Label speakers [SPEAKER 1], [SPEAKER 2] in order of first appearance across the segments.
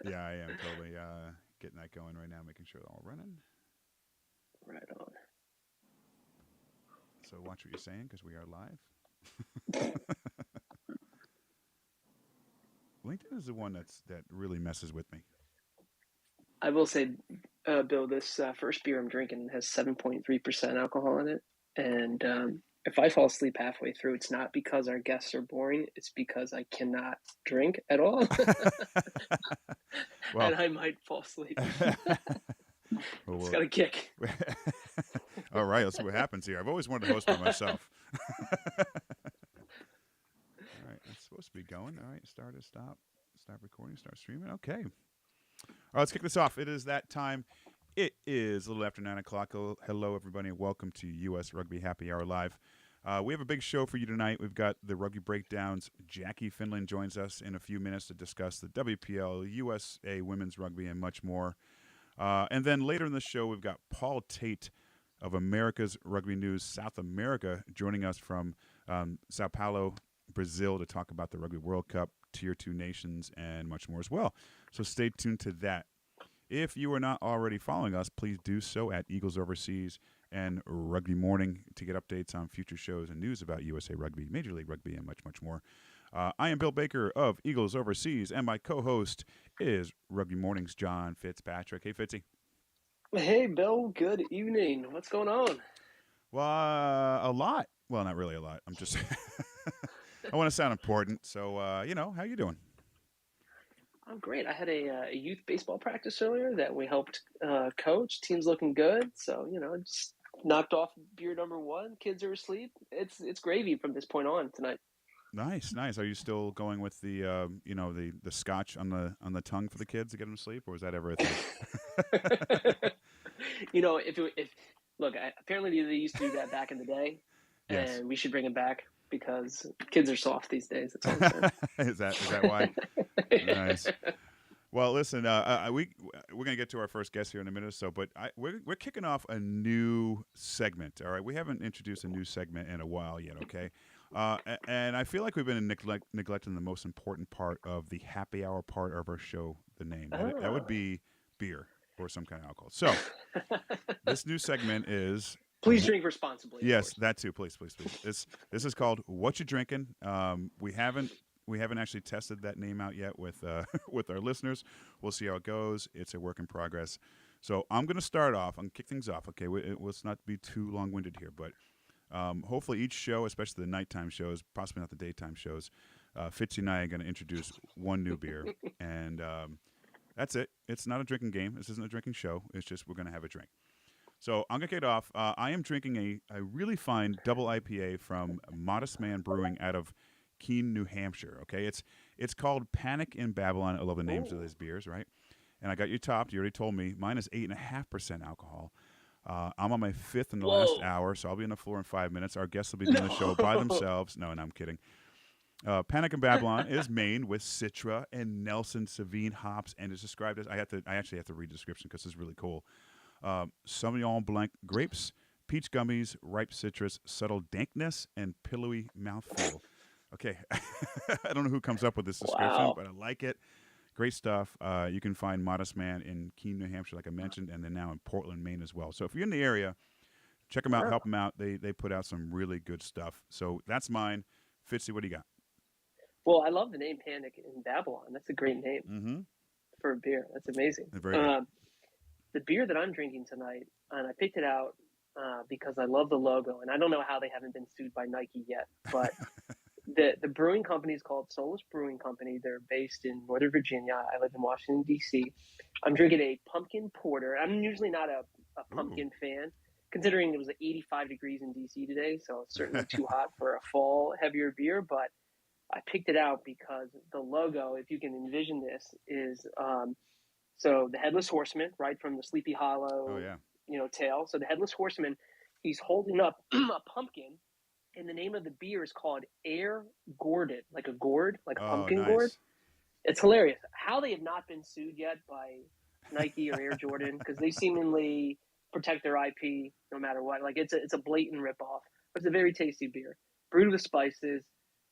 [SPEAKER 1] Yeah, I am totally getting that going right now, making sure they're all running.
[SPEAKER 2] Right on.
[SPEAKER 1] So watch what you're saying because we are live. LinkedIn is the one that really messes with me.
[SPEAKER 2] I will say, Bill, this first beer I'm drinking has 7.3% alcohol in it. And if I fall asleep halfway through, it's not because our guests are boring. It's because I cannot drink at all.
[SPEAKER 1] Well,
[SPEAKER 2] And I might fall asleep. It's
[SPEAKER 1] well,
[SPEAKER 2] got a kick.
[SPEAKER 1] all right. Let's see what happens here. I've always wanted to host by myself. All right, it's supposed to be going. All right, stop recording, start streaming. Okay. All right, let's kick this off. It is that time. It is a little after 9 o'clock. Hello, everybody, and welcome to US Rugby Happy Hour Live. We have a big show for you tonight. We've got the rugby breakdowns. Jackie Finlan joins us in a few minutes to discuss the WPL, USA Women's Rugby, and much more. And then later in the show, we've got Paul Tait of Americas Rugby News South America joining us from Sao Paulo, Brazil, to talk about the Rugby World Cup, Tier 2 nations, and much more as well. So stay tuned to that. If you are not already following us, please do so at Eagles Overseas and Rugby Morning to get updates on future shows and news about USA Rugby, Major League Rugby, and much, much more. I am Bill Baker of Eagles Overseas, and my co-host is Rugby Morning's John Fitzpatrick. Hey, Fitzy.
[SPEAKER 2] Hey, Bill. Good evening. What's going on?
[SPEAKER 1] Well, a lot. Well, not really a lot. I'm just. I want to sound important, so how you doing?
[SPEAKER 2] I'm great. I had a youth baseball practice earlier that we helped coach. Team's looking good. So, just knocked off beer number one. Kids are asleep. It's gravy from this point on tonight.
[SPEAKER 1] Nice, nice. Are you still going with the the scotch on the tongue for the kids to get them to sleep, or is that ever a thing?
[SPEAKER 2] If look, apparently they used to do that back in the day,
[SPEAKER 1] Yes.
[SPEAKER 2] and we should bring it back because kids are soft these days. That's all I'm saying.
[SPEAKER 1] Is that why? Nice. Well, listen, we're gonna get to our first guest here in a minute or so, but we're kicking off a new segment. All right, we haven't introduced a new segment in a while yet. Okay, and I feel like we've been neglecting the most important part of the happy hour part of our show. The name that would
[SPEAKER 2] Ah.
[SPEAKER 1] be beer or some kind of alcohol. So this new segment is.
[SPEAKER 2] Please drink responsibly, of
[SPEAKER 1] Yes,
[SPEAKER 2] course.
[SPEAKER 1] that too. Please, please, please. This is called "What You Drinking." We haven't actually tested that name out yet with with our listeners. We'll see how it goes. It's a work in progress. So I'm going to start off. I'm going to kick things off. Okay, let's not be too long winded here, but hopefully each show, especially the nighttime shows, possibly not the daytime shows, Fitzy and I are going to introduce one new beer, and that's it. It's not a drinking game. This isn't a drinking show. It's just we're going to have a drink. So I'm gonna kick it off. I am drinking a really fine double IPA from Modest Man Brewing out of Keene, New Hampshire. Okay, it's called Panic in Babylon. I love the names of
[SPEAKER 2] Oh,
[SPEAKER 1] these beers, right? And I got you topped. You already told me mine is 8.5% alcohol. I'm on my fifth in the last
[SPEAKER 2] whoa.
[SPEAKER 1] hour, so I'll be on the floor in 5 minutes. Our guests will be doing the show by
[SPEAKER 2] No.
[SPEAKER 1] themselves. No, I'm kidding. Panic in Babylon is made with Citra and Nelson Sauvignon hops, and is described as I actually have to read the description because it's really cool. Sauvignon Blanc grapes, peach gummies, ripe citrus, subtle dankness, and pillowy mouthfeel. Okay, I don't know who comes up with this description,
[SPEAKER 2] Wow.
[SPEAKER 1] but I like it. Great stuff. You can find Modest Man in Keene, New Hampshire, like I mentioned, and then now in Portland, Maine as well. So if you're in the area, check them out,
[SPEAKER 2] Wow.
[SPEAKER 1] help them out. They put out some really good stuff. So that's mine. Fitzy, what do you got?
[SPEAKER 2] Well, I love the name Panic in Babylon. That's a great name
[SPEAKER 1] Mm-hmm.
[SPEAKER 2] for a beer. That's amazing.
[SPEAKER 1] Very good.
[SPEAKER 2] The beer that I'm drinking tonight, and I picked it out because I love the logo, and I don't know how they haven't been sued by Nike yet, but the brewing company is called Solus Brewing Company. They're based in Northern Virginia. I live in Washington, D.C. I'm drinking a pumpkin porter. I'm usually not a
[SPEAKER 1] Ooh.
[SPEAKER 2] pumpkin fan, considering it was 85 degrees in D.C. today, so it's certainly too hot for a fall heavier beer, but I picked it out because the logo, if you can envision this, is so the headless horseman, right from the Sleepy
[SPEAKER 1] Oh
[SPEAKER 2] Hollow,
[SPEAKER 1] yeah.
[SPEAKER 2] tale. So the headless horseman, he's holding up a pumpkin, and the name of the beer is called Air Gourded, like a gourd, like a
[SPEAKER 1] Oh,
[SPEAKER 2] pumpkin gourd.
[SPEAKER 1] nice.
[SPEAKER 2] It's hilarious how they have not been sued yet by Nike or Air Jordan because they seemingly protect their IP no matter what. Like it's a blatant ripoff, but it's a very tasty beer, brewed with spices,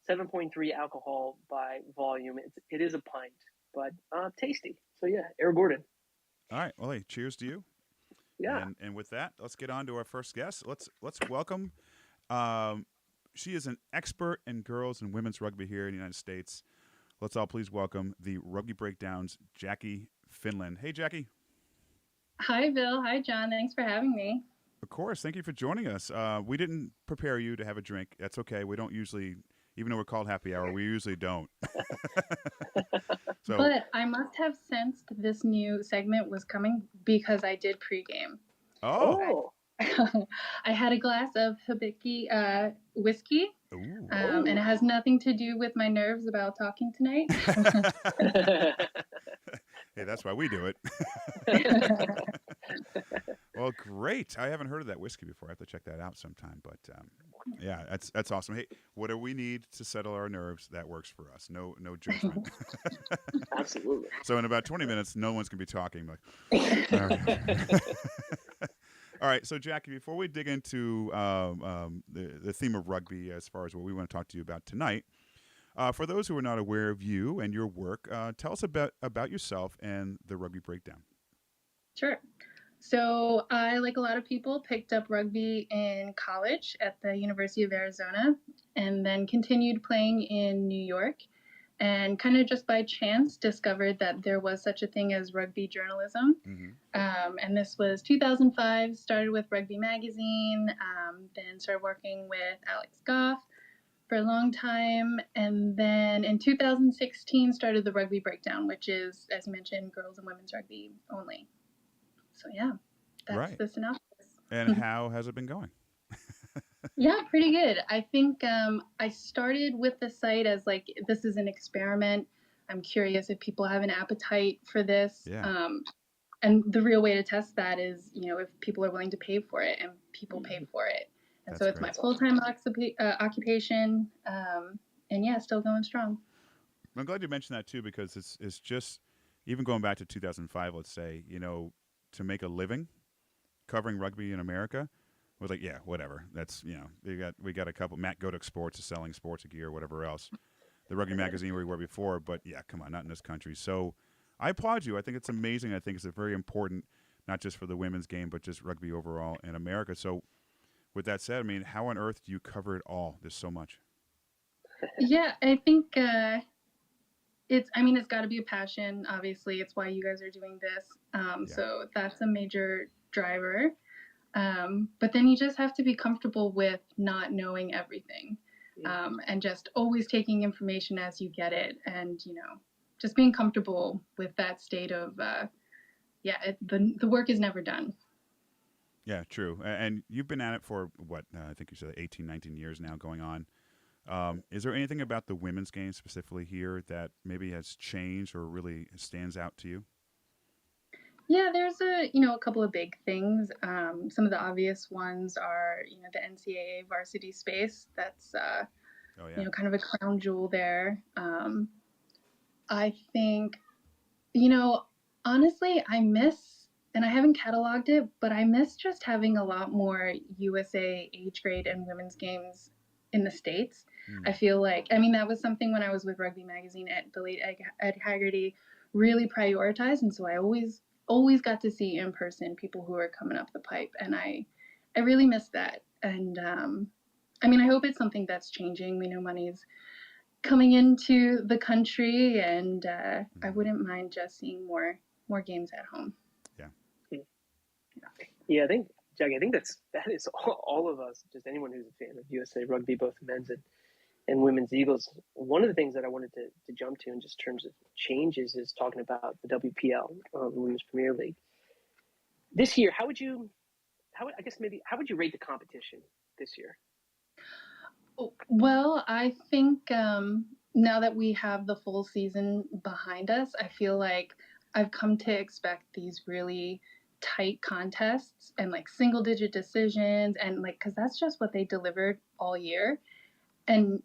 [SPEAKER 2] 7.3 alcohol by volume. It is a pint, but tasty. So yeah, Air Gordon.
[SPEAKER 1] All right. Well, hey, cheers to you.
[SPEAKER 2] Yeah.
[SPEAKER 1] And with that, let's get on to our first guest. Let's welcome. Um, she is an expert in girls and women's rugby here in the United States. Let's all please welcome the Rugby Breakdowns, Jackie Finlan. Hey, Jackie.
[SPEAKER 3] Hi, Bill. Hi, John. Thanks for having me.
[SPEAKER 1] Of course. Thank you for joining us. We didn't prepare you to have a drink. That's okay. We don't usually, even though we're called Happy Hour, we usually don't. So,
[SPEAKER 3] But I must have sensed this new segment was coming because I did pregame.
[SPEAKER 1] oh,
[SPEAKER 3] I had a glass of Hibiki whiskey,
[SPEAKER 1] Ooh.
[SPEAKER 3] and it has nothing to do with my nerves about talking tonight.
[SPEAKER 1] Hey, that's why we do it. Well, great. I haven't heard of that whiskey before. I have to check that out sometime. But yeah, that's awesome. Hey, what do we need to settle our nerves? That works for us. No judgment.
[SPEAKER 2] Absolutely.
[SPEAKER 1] So in about 20 minutes, no one's gonna be talking. Like, all right. All right. So Jackie, before we dig into the theme of rugby, as far as what we want to talk to you about tonight, for those who are not aware of you and your work, tell us about yourself and the Rugby Breakdown.
[SPEAKER 3] Sure. So I, like a lot of people, picked up rugby in college at the University of Arizona and then continued playing in New York, and kind of just by chance discovered that there was such a thing as rugby journalism.
[SPEAKER 1] Mm-hmm.
[SPEAKER 3] And this was 2005, started with Rugby Magazine, then started working with Alex Goff for a long time. And then in 2016, started the Rugby Breakdown, which is, as you mentioned, girls and women's rugby only. So yeah, that's
[SPEAKER 1] Right.
[SPEAKER 3] the synopsis.
[SPEAKER 1] And how has it been going?
[SPEAKER 3] Yeah, pretty good. I think I started with the site as like, this is an experiment. I'm curious if people have an appetite for this.
[SPEAKER 1] Yeah.
[SPEAKER 3] And the real way to test that is, if people are willing to pay for it, and people pay for it. And
[SPEAKER 1] That's
[SPEAKER 3] so it's
[SPEAKER 1] great.
[SPEAKER 3] my full-time occupation. And yeah, still going strong.
[SPEAKER 1] I'm glad you mentioned that too, because it's just, even going back to 2005, let's say, to make a living covering rugby in America was like, yeah, whatever. That's, we got a couple. Matt Godek Sports is selling sports gear, whatever else. The Rugby Magazine where we were before, but yeah, come on, not in this country. So I applaud you. I think it's amazing. I think it's very important, not just for the women's game, but just rugby overall in America. So with that said, I mean, how on earth do you cover it all? There's so much.
[SPEAKER 3] Yeah, I think it's got to be a passion. Obviously, it's why you guys are doing this. So that's a major driver. But then you just have to be comfortable with not knowing everything, and just always taking information as you get it, and just being comfortable with that state of the work is never done.
[SPEAKER 1] Yeah, true. And you've been at it for what, I think you said 18, 19 years now going on. Is there anything about the women's game specifically here that maybe has changed or really stands out to you?
[SPEAKER 3] Yeah, there's a couple of big things. Some of the obvious ones are the NCAA varsity space. That's kind of a crown jewel there. I think honestly, I miss, and I haven't cataloged it, but I miss just having a lot more USA age grade and women's games in the States. I feel like, that was something when I was with Rugby Magazine at the late Ed Haggerty really prioritized. And so I always got to see in person people who are coming up the pipe. And I really miss that. And I hope it's something that's changing. We know money's coming into the country, and I wouldn't mind just seeing more games at home.
[SPEAKER 2] Yeah, I think, Jackie, that is all of us, just anyone who's a fan of USA Rugby, both men's and women's Eagles. One of the things that I wanted to jump to in just terms of changes is talking about the WPL, the Women's Premier League. This year, how would you rate the competition this year?
[SPEAKER 3] Well, I think now that we have the full season behind us, I feel like I've come to expect these really tight contests and like single digit decisions, and like, because that's just what they delivered all year. And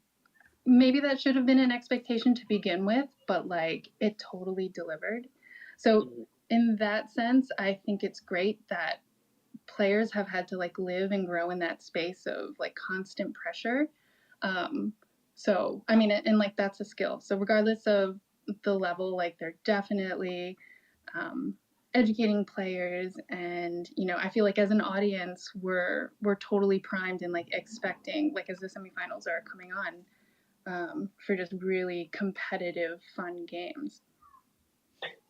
[SPEAKER 3] maybe that should have been an expectation to begin with, but like it totally delivered. So in that sense, I think it's great that players have had to like live and grow in that space of like constant pressure. So, I mean, and like that's a skill. So regardless of the level, like they're definitely educating players, and I feel like as an audience, we're totally primed and like expecting, like as the semifinals are coming on, for just really competitive, fun games.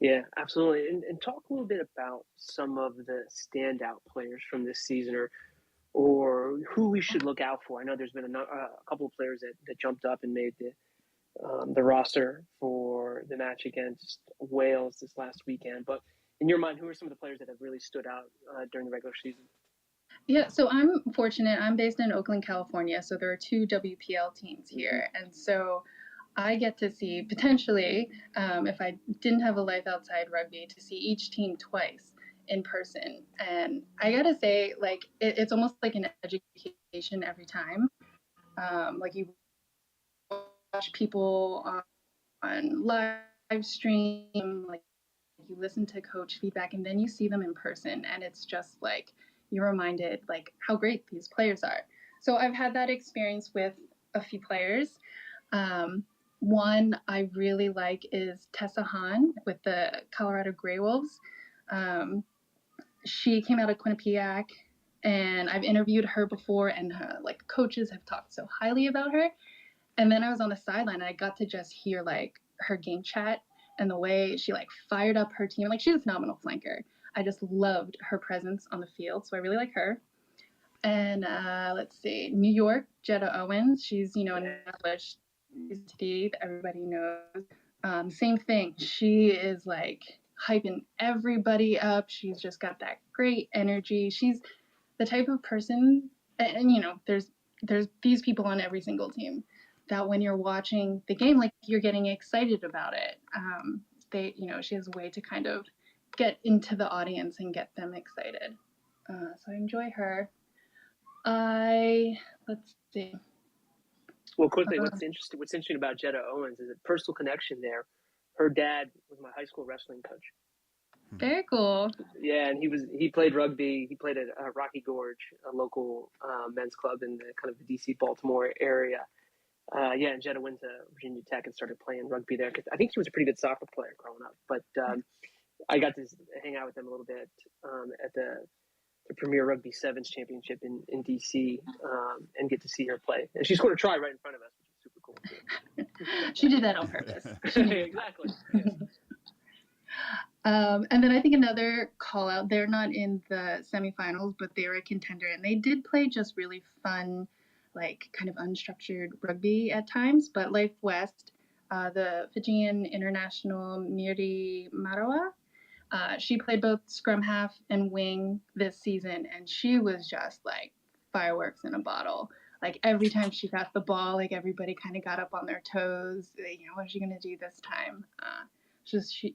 [SPEAKER 2] Yeah, absolutely. And talk a little bit about some of the standout players from this season, or who we should look out for. I know there's been a couple of players that jumped up and made the roster for the match against Wales this last weekend. But in your mind, who are some of the players that have really stood out during the regular season?
[SPEAKER 3] Yeah, so I'm fortunate. I'm based in Oakland, California, so there are 2 WPL teams here, and so I get to see potentially, if I didn't have a life outside rugby, to see each team twice in person. And I gotta say, like, it's almost like an education every time. Like you watch people on live stream, like you listen to coach feedback, and then you see them in person, and it's just like you're reminded like how great these players are. So I've had that experience with a few players. One I really like is Tessa Hahn with the Colorado Grey Wolves. She came out of Quinnipiac, and I've interviewed her before, and her, like coaches have talked so highly about her. And then I was on the sideline, and I got to just hear like her game chat and the way she like fired up her team. Like she's a phenomenal flanker. I just loved her presence on the field, so I really like her. And let's see, New York, Jetta Owens. She's an established that everybody knows. Same thing. She is like hyping everybody up. She's just got that great energy. She's the type of person, and there's these people on every single team that when you're watching the game, like you're getting excited about it. She has a way to kind of get into the audience and get them excited. So I enjoy her. Let's see.
[SPEAKER 2] Well, quickly, what's interesting about Jetta Owens is a personal connection there. Her dad was my high school wrestling coach.
[SPEAKER 3] Very cool.
[SPEAKER 2] Yeah, and he played rugby. He played at Rocky Gorge, a local men's club in the kind of the DC Baltimore area. And Jetta went to Virginia Tech and started playing rugby there. Cause I think he was a pretty good soccer player growing up. But I got to hang out with them a little bit at the Premier Rugby Sevens Championship in DC and get to see her play. And she scored a try right in front of us, which is super cool too.
[SPEAKER 3] She did that on purpose.
[SPEAKER 2] Exactly. Yeah.
[SPEAKER 3] And then I think another call out, they're not in the semifinals, but they're a contender, and they did play just really fun, like kind of unstructured rugby at times. But Life West, the Fijian international Miri Marawa, she played both scrum half and wing this season, and she was just like fireworks in a bottle. Like every time she got the ball, like everybody kind of got up on their toes. What is she going to do this time?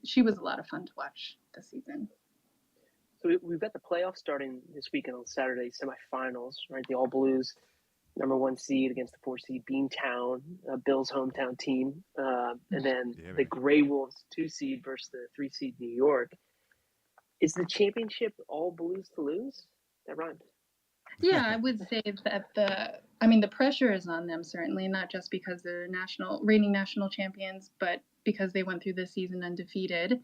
[SPEAKER 3] She was a lot of fun to watch this season.
[SPEAKER 2] So we've got the playoffs starting this weekend on Saturday, semifinals, right? The All Blues, number 1 seed against the 4 seed Beantown, Bill's hometown team, and then the Grey Wolves 2 seed versus the 3 seed New York. Is the championship All Blues to lose? That rhymed.
[SPEAKER 3] Yeah, I would say that the pressure is on them, certainly, not just because they're reigning national champions, but because they went through this season undefeated.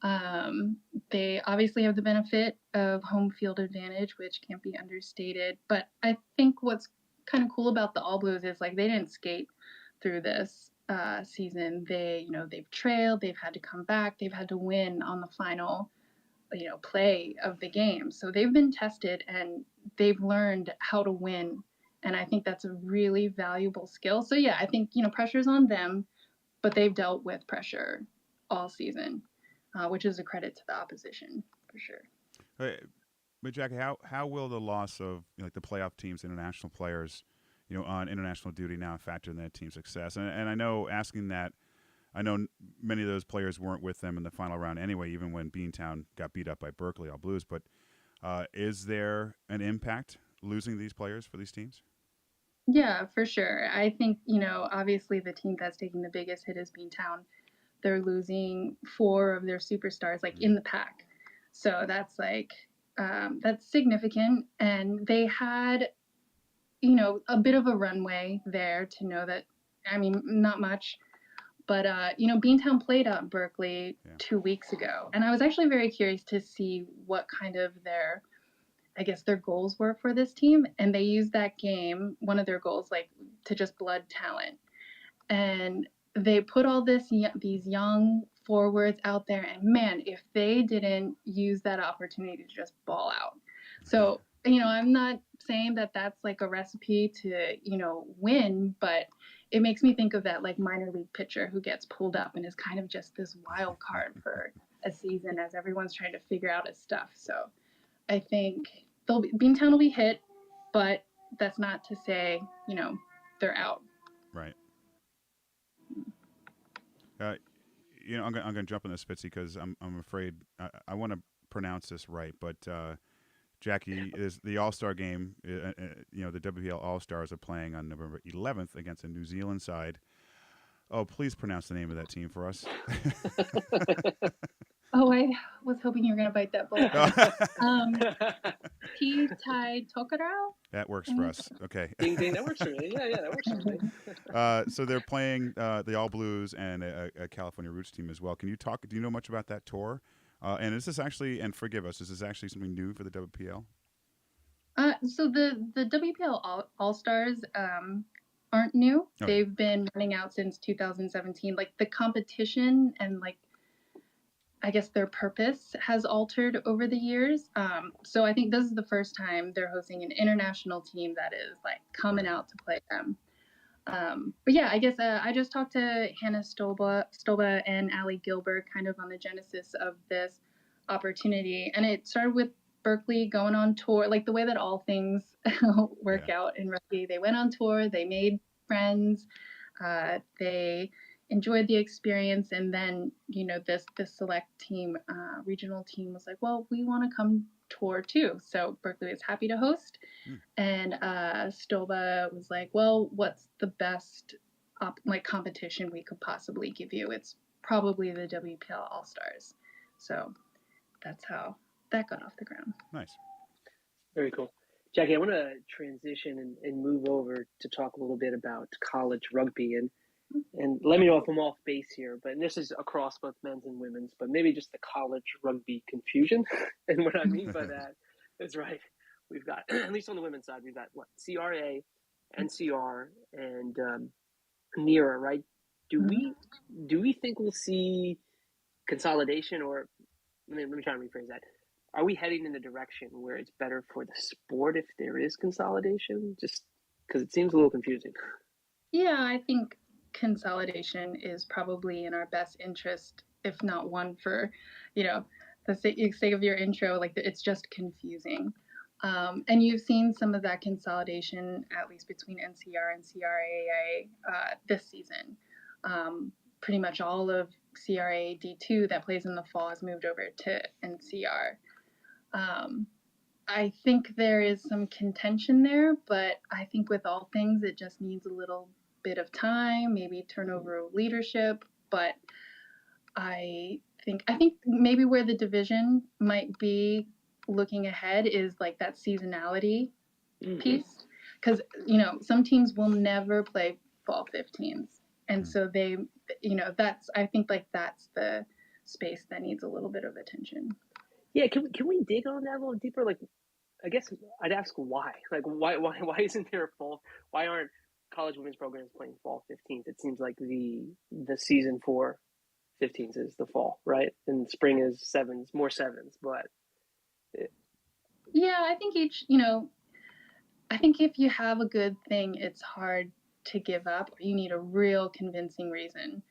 [SPEAKER 3] Mm-hmm. They obviously have the benefit of home field advantage, which can't be understated. But I think what's kind of cool about the All Blues is like they didn't skate through this season. They've trailed, they've had to come back, they've had to win on the final play of the game. So they've been tested and they've learned how to win. And I think that's a really valuable skill. So yeah, I think, pressure's on them, but they've dealt with pressure all season, which is a credit to the opposition for sure.
[SPEAKER 1] But Jackie, how will the loss of the playoff teams, international players, on international duty now factor in that team's success? And I know asking that, I know many of those players weren't with them in the final round anyway, even when Beantown got beat up by Berkeley All Blues. But is there an impact losing these players for these teams?
[SPEAKER 3] Yeah, for sure. I think, obviously the team that's taking the biggest hit is Beantown. They're losing 4 of their superstars, in the pack. So that's that's significant. And they had, a bit of a runway there to know that I mean, not much. But, Beantown played at Berkeley 2 weeks ago. And I was actually very curious to see what kind of their goals were for this team. And they used that game, one of their goals, like to just blood talent. And they put all these young forwards out there. And man, if they didn't use that opportunity to just ball out. So, I'm not saying that that's like a recipe to, win, but it makes me think of that like minor league pitcher who gets pulled up and is kind of just this wild card for a season as everyone's trying to figure out his stuff. So I think Beantown will be hit, but that's not to say, they're out.
[SPEAKER 1] Right. I'm going to jump on this, Fitzy, because I'm afraid I want to pronounce this right, but Jackie, is the All-Star game, the WPL All-Stars are playing on November 11th against a New Zealand side. Oh, please pronounce the name of that team for us.
[SPEAKER 3] Oh, I was hoping you were going to bite that bullet. Tait Tokarau?
[SPEAKER 1] That works for us. Okay.
[SPEAKER 2] Ding, ding. That works for me. Yeah, that works for me.
[SPEAKER 1] So they're playing the All Blues and a California Roots team as well. Can you talk? Do you know much about that tour? And is this actually, and forgive us, is this actually something new for the WPL?
[SPEAKER 3] So the WPL All-Stars aren't new. Okay. They've been running out since 2017. Like the competition and like, I guess their purpose has altered over the years. So I think this is the first time they're hosting an international team that is like coming out to play them. But yeah, I guess I just talked to Hannah Stolba and Allie Gilbert kind of on the genesis of this opportunity. And it started with Berkeley going on tour, like the way that all things work out in rugby. They went on tour, they made friends, they enjoyed the experience. And then, this select team, regional team was like, well, we want to come tour too. So Berkeley was happy to host. And Stolba was like, well, what's the best competition we could possibly give you? It's probably the WPL All-Stars. So that's how that got off the ground.
[SPEAKER 1] Nice.
[SPEAKER 2] Very cool. Jackie, I want to transition and move over to talk a little bit about college rugby. And let me know if I'm off base here, but this is across both men's and women's, but maybe just the college rugby confusion. And what I mean by that is, right, we've got, at least on the women's side, we've got CRA, NCR, and NERA, right? Do we think we'll see consolidation, or let me try and rephrase that. Are we heading in a direction where it's better for the sport if there is consolidation? Just because it seems a little confusing.
[SPEAKER 3] Yeah, I think consolidation is probably in our best interest, if not one for, the sake of your intro, like it's just confusing. And you've seen some of that consolidation, at least between NCR and CRAA this season. Pretty much all of CRA D2 that plays in the fall has moved over to NCR. I think there is some contention there, but I think with all things, it just needs a little bit of time, maybe turnover of leadership. But I think maybe where the division might be looking ahead is like that seasonality piece, because some teams will never play fall 15s, and so they, I think that's the space that needs a little bit of attention.
[SPEAKER 2] Yeah, can we dig on that a little deeper? Like, I guess I'd ask why. Like, why isn't there a fall? Why aren't college women's programs playing fall 15s? It seems like the season for 15s is the fall, right? And spring is sevens, more sevens. But
[SPEAKER 3] yeah, I think I think if you have a good thing, it's hard to give up. You need a real convincing reason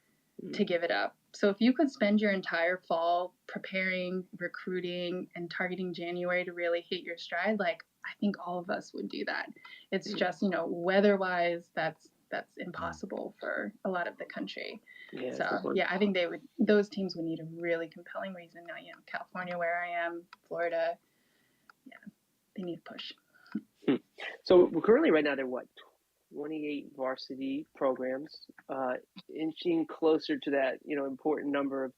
[SPEAKER 3] to give it up. So if you could spend your entire fall preparing, recruiting, and targeting January to really hit your stride, I think all of us would do that. It's just, weather-wise, that's impossible for a lot of the country.
[SPEAKER 2] Yeah,
[SPEAKER 3] so yeah, I think those teams would need a really compelling reason. Now, California, where I am, Florida, yeah, they need a push.
[SPEAKER 2] So currently, right now, they're 28 varsity programs, inching closer to that, important number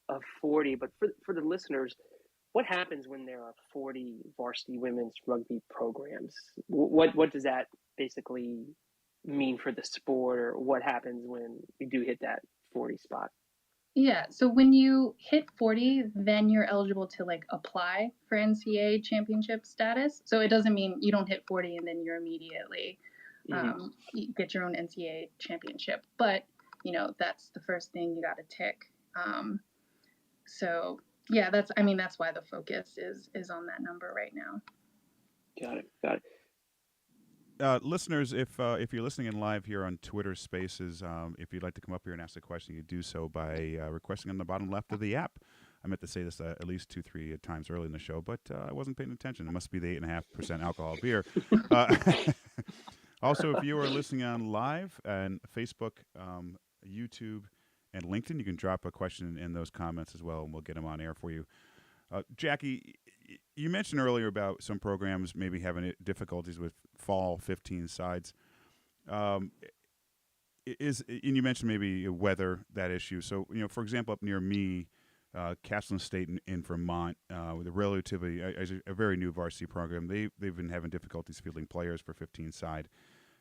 [SPEAKER 2] of 40. But for the listeners, what happens when there are 40 varsity women's rugby programs? What does that basically mean for the sport, or what happens when we do hit that 40 spot?
[SPEAKER 3] Yeah, so when you hit 40, then you're eligible to like apply for NCAA championship status. So it doesn't mean you don't hit 40 and then you're immediately you get your own NCAA championship. But that's the first thing you got to tick. So yeah, that's why the focus is on that number right now.
[SPEAKER 2] Got it.
[SPEAKER 1] Listeners, if you're listening in live here on Twitter Spaces, if you'd like to come up here and ask a question, you do so by requesting on the bottom left of the app. I meant to say this at least 2-3 times early in the show, but I wasn't paying attention. It must be the 8.5% alcohol beer. Also, if you are listening on live and Facebook, YouTube, and LinkedIn, you can drop a question in those comments as well, and we'll get them on air for you. Jackie, you mentioned earlier about some programs maybe having difficulties with fall 15 sides. And you mentioned maybe weather, that issue. So, for example, up near me, Castleton State in Vermont, with a relatively a very new varsity program, they've been having difficulties fielding players for 15 side,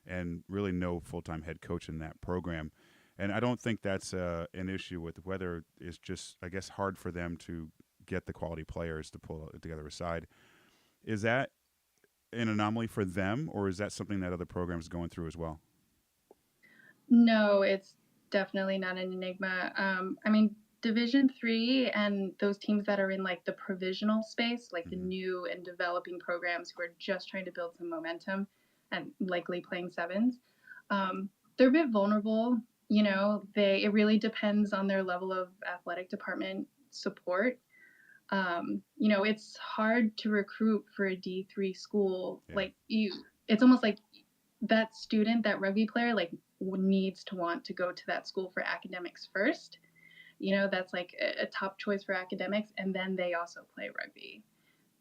[SPEAKER 1] and really no full-time head coach in that program. And I don't think that's an issue with weather. It's just, I guess, hard for them to get the quality players to pull together a side. Is that an anomaly for them, or is that something that other programs are going through as well?
[SPEAKER 3] No, it's definitely not an enigma. Division III and those teams that are in like the provisional space, like the new and developing programs who are just trying to build some momentum and likely playing sevens, they're a bit vulnerable. It really depends on their level of athletic department support. It's hard to recruit for a D3 school. Yeah. It's almost like that student, that rugby player, like needs to want to go to that school for academics first. That's like a top choice for academics, and then they also play rugby.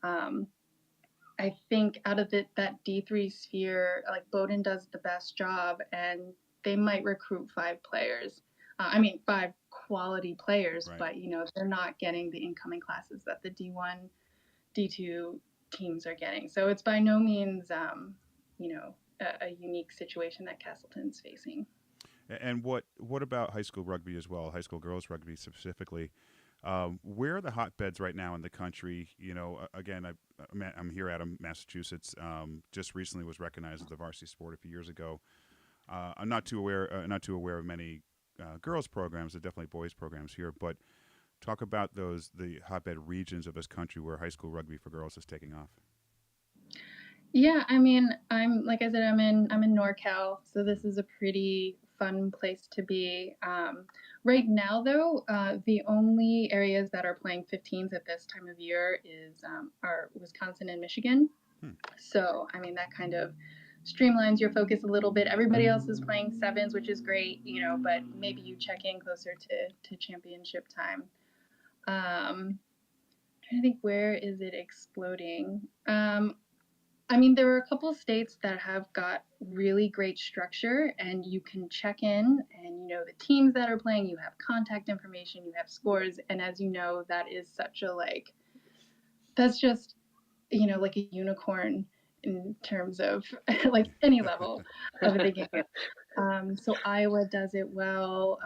[SPEAKER 3] I think out of that D3 sphere, like Bowdoin does the best job, and they might recruit 5 players. 5 quality players, right. But they're not getting the incoming classes that the D1, D2 teams are getting. So it's by no means, a unique situation that Castleton's facing.
[SPEAKER 1] And what about high school rugby as well? High school girls rugby specifically. Where are the hotbeds right now in the country? Again, I'm here out of Massachusetts. Just recently was recognized as the varsity sport a few years ago. I'm not too aware of many girls programs. There are definitely boys programs here, but talk about the hotbed regions of this country where high school rugby for girls is taking off.
[SPEAKER 3] Yeah, I'm in NorCal, so this is a pretty fun place to be. Right now, though, the only areas that are playing 15s at this time of year are Wisconsin and Michigan. So, that kind of streamlines your focus a little bit. Everybody else is playing sevens, which is great, but maybe you check in closer to championship time. I'm trying to think, where is it exploding? There are a couple of states that have got really great structure, and you can check in and the teams that are playing, you have contact information, you have scores, and as you know, that is such a that's just like a unicorn in terms of like any level of the game. So Iowa does it well,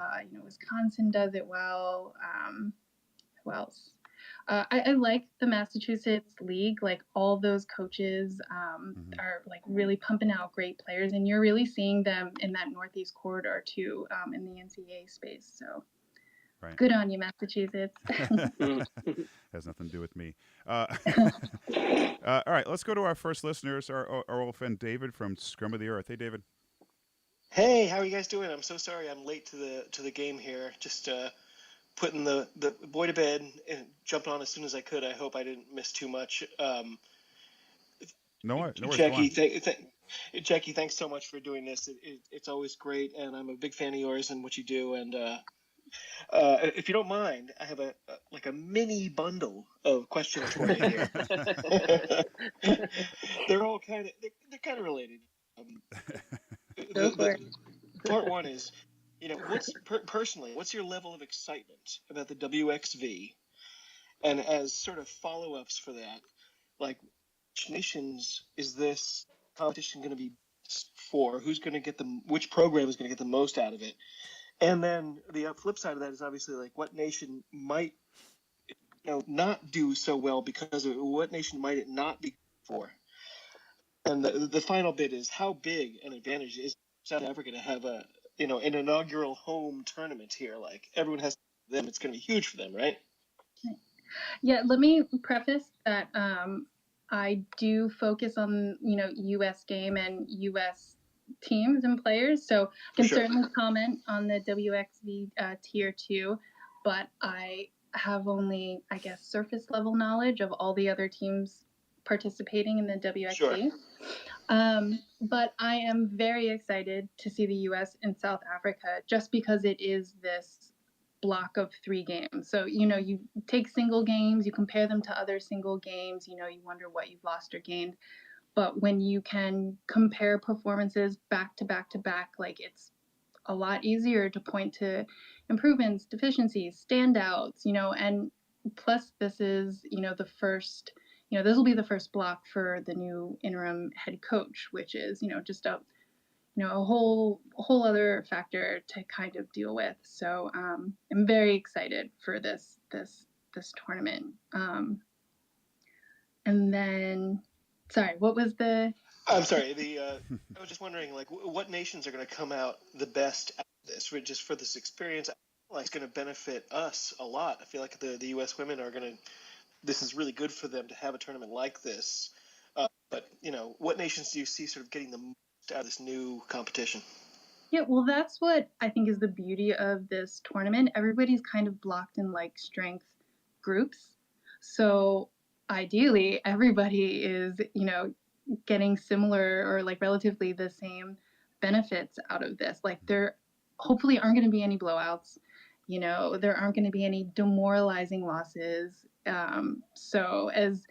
[SPEAKER 3] Wisconsin does it well. Who else? I like the Massachusetts League. Like all those coaches are like really pumping out great players, and you're really seeing them in that Northeast corridor too, in the NCAA space. So right. Good on you, Massachusetts.
[SPEAKER 1] Has nothing to do with me. All right, let's go to our first listeners, our old friend David from Scrum of the Earth. Hey, David.
[SPEAKER 4] Hey, how are you guys doing? I'm so sorry I'm late to the game here. Just putting the boy to bed and jumped on as soon as I could. I hope I didn't miss too much.
[SPEAKER 1] No worries.
[SPEAKER 4] Jackie, thanks so much for doing this. It's always great, and I'm a big fan of yours and what you do. And if you don't mind, I have a mini bundle of questions for you here. They're all kind of related. Part one is, what's your level of excitement about the WXV? And as sort of follow-ups for that, like, which nations is this competition going to be for, who's going to get which program is going to get the most out of it. And then the flip side of that is obviously like what nation might not do so well because of what nation might it not be for. And the final bit is how big an advantage is South Africa to have an inaugural home tournament here. Like everyone has them, it's going to be huge for them, right?
[SPEAKER 3] Yeah, let me preface that I do focus on U.S. game and U.S. teams and players, so I can certainly comment on the WXV Tier 2, but I have only, I guess, surface level knowledge of all the other teams participating in the WXV.
[SPEAKER 4] Sure.
[SPEAKER 3] But I am very excited to see the U.S. and South Africa just because it is this block of 3 games. So, you take single games, you compare them to other single games, you wonder what you've lost or gained. But when you can compare performances back to back to back, like it's a lot easier to point to improvements, deficiencies, standouts, and plus this is, the first, this will be the first block for the new interim head coach, which is, just a whole other factor to kind of deal with. So I'm very excited for this tournament. And then, sorry, what was the?
[SPEAKER 4] I'm sorry. I was just wondering, like, what nations are going to come out the best out of this? Just for this experience, I feel like it's going to benefit us a lot. I feel like the U.S. women are going to. This is really good for them to have a tournament like this. But what nations do you see sort of getting the most out of this new competition?
[SPEAKER 3] Yeah, well, that's what I think is the beauty of this tournament. Everybody's kind of blocked in like strength groups. So ideally, everybody is, getting similar or like relatively the same benefits out of this. Like there hopefully aren't going to be any blowouts. There aren't going to be any demoralizing losses. So as,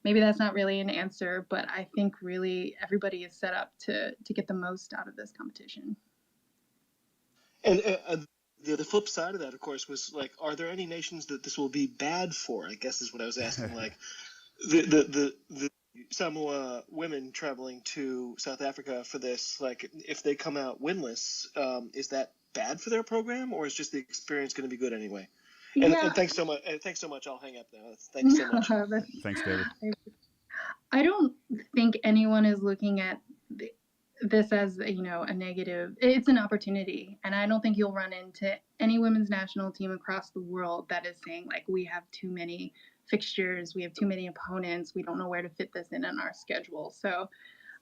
[SPEAKER 3] maybe that's not really an answer, but I think really everybody is set up to get the most out of this competition.
[SPEAKER 4] And the flip side of that, of course, was like, are there any nations that this will be bad for? I guess is what I was asking. Like the Samoa women traveling to South Africa for this, like if they come out winless, is that bad for their program, or is just the experience going to be good anyway? And,
[SPEAKER 3] Yeah.
[SPEAKER 4] and thanks so much. Thanks so much. I'll hang up now. Thanks so much.
[SPEAKER 1] Thanks, David.
[SPEAKER 3] I don't think anyone is looking at this as a negative. It's an opportunity, and I don't think you'll run into any women's national team across the world that is saying like we have too many fixtures, we have too many opponents, we don't know where to fit this in our schedule. So,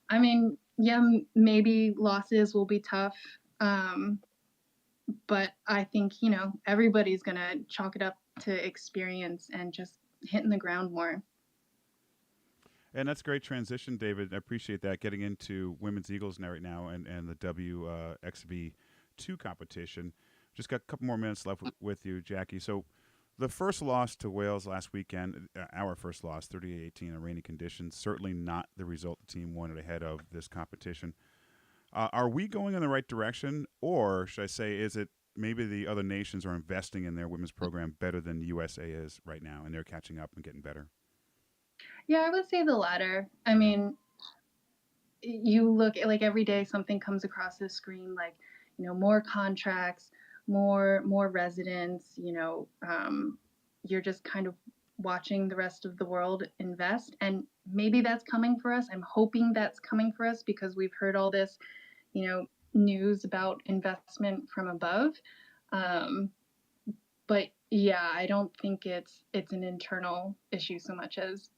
[SPEAKER 3] I mean, yeah, maybe losses will be tough, but I think everybody's gonna chalk it up to experience and just hitting the ground more.
[SPEAKER 1] And that's a great transition, David. I appreciate that. Getting into Women's Eagles now right now and the WXV2 competition. Just got a couple more minutes left with you, Jackie. So the first loss to Wales last weekend, our first loss, 38-18 in rainy conditions, certainly not the result the team wanted ahead of this competition. Are we going in the right direction, or should I say, is it maybe the other nations are investing in their women's program better than USA is right now, and they're catching up and getting better?
[SPEAKER 3] Yeah, I would say the latter. I mean, you look like every day something comes across the screen, like more contracts, more residents. You're just kind of watching the rest of the world invest, and maybe that's coming for us. I'm hoping that's coming for us because we've heard all this, news about investment from above. But yeah, I don't think it's an internal issue so much as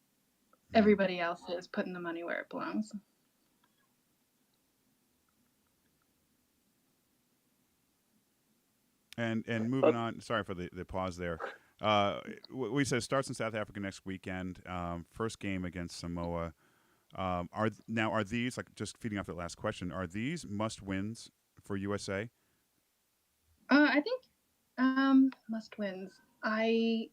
[SPEAKER 3] everybody else is putting the money where it belongs.
[SPEAKER 1] And moving on, sorry for the pause there. We said starts in South Africa next weekend. First game against Samoa. Are these, like, just feeding off that last question, are these must wins for USA?
[SPEAKER 3] I think must wins. I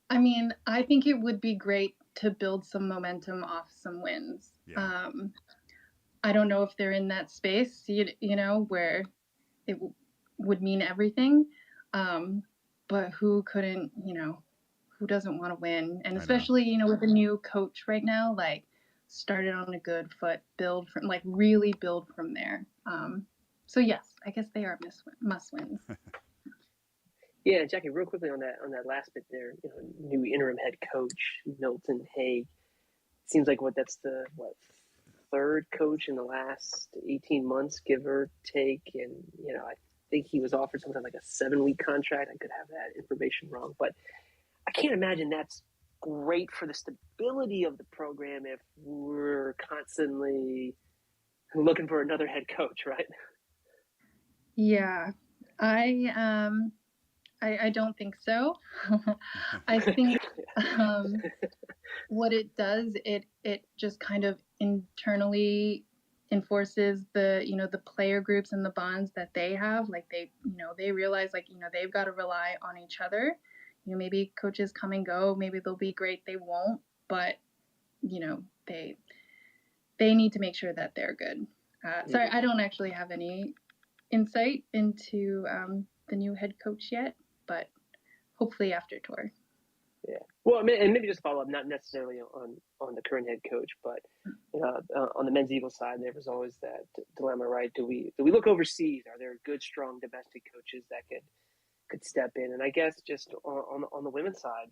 [SPEAKER 3] mean, I think it would be great to build some momentum off some wins.
[SPEAKER 1] Yeah.
[SPEAKER 3] I don't know if they're in that space, where it would mean everything. But who couldn't, who doesn't want to win? And especially, with a new coach right now, like started on a good foot, really build from there. So yes, I guess they are must-wins.
[SPEAKER 2] Yeah, Jackie, real quickly on that last bit there, new interim head coach Milton Haig. Seems like that's the third coach in the last 18 months, give or take, and I think he was offered something like a 7-week contract. I could have that information wrong, but I can't imagine that's great for the stability of the program if we're constantly looking for another head coach, right?
[SPEAKER 3] Yeah, I don't think so. I think what it does, it just kind of internally enforces the player groups and the bonds that they have. Like they realize they've got to rely on each other. Maybe coaches come and go, maybe they'll be great, they won't, but they need to make sure that they're good. Sorry, I don't actually have any insight into the new head coach yet, but hopefully after tour.
[SPEAKER 2] Yeah. Well, and maybe just follow up, not necessarily on the current head coach, but on the men's Eagles side, there was always that dilemma, right? Do we look overseas? Are there good, strong domestic coaches that could step in? And I guess just on the women's side,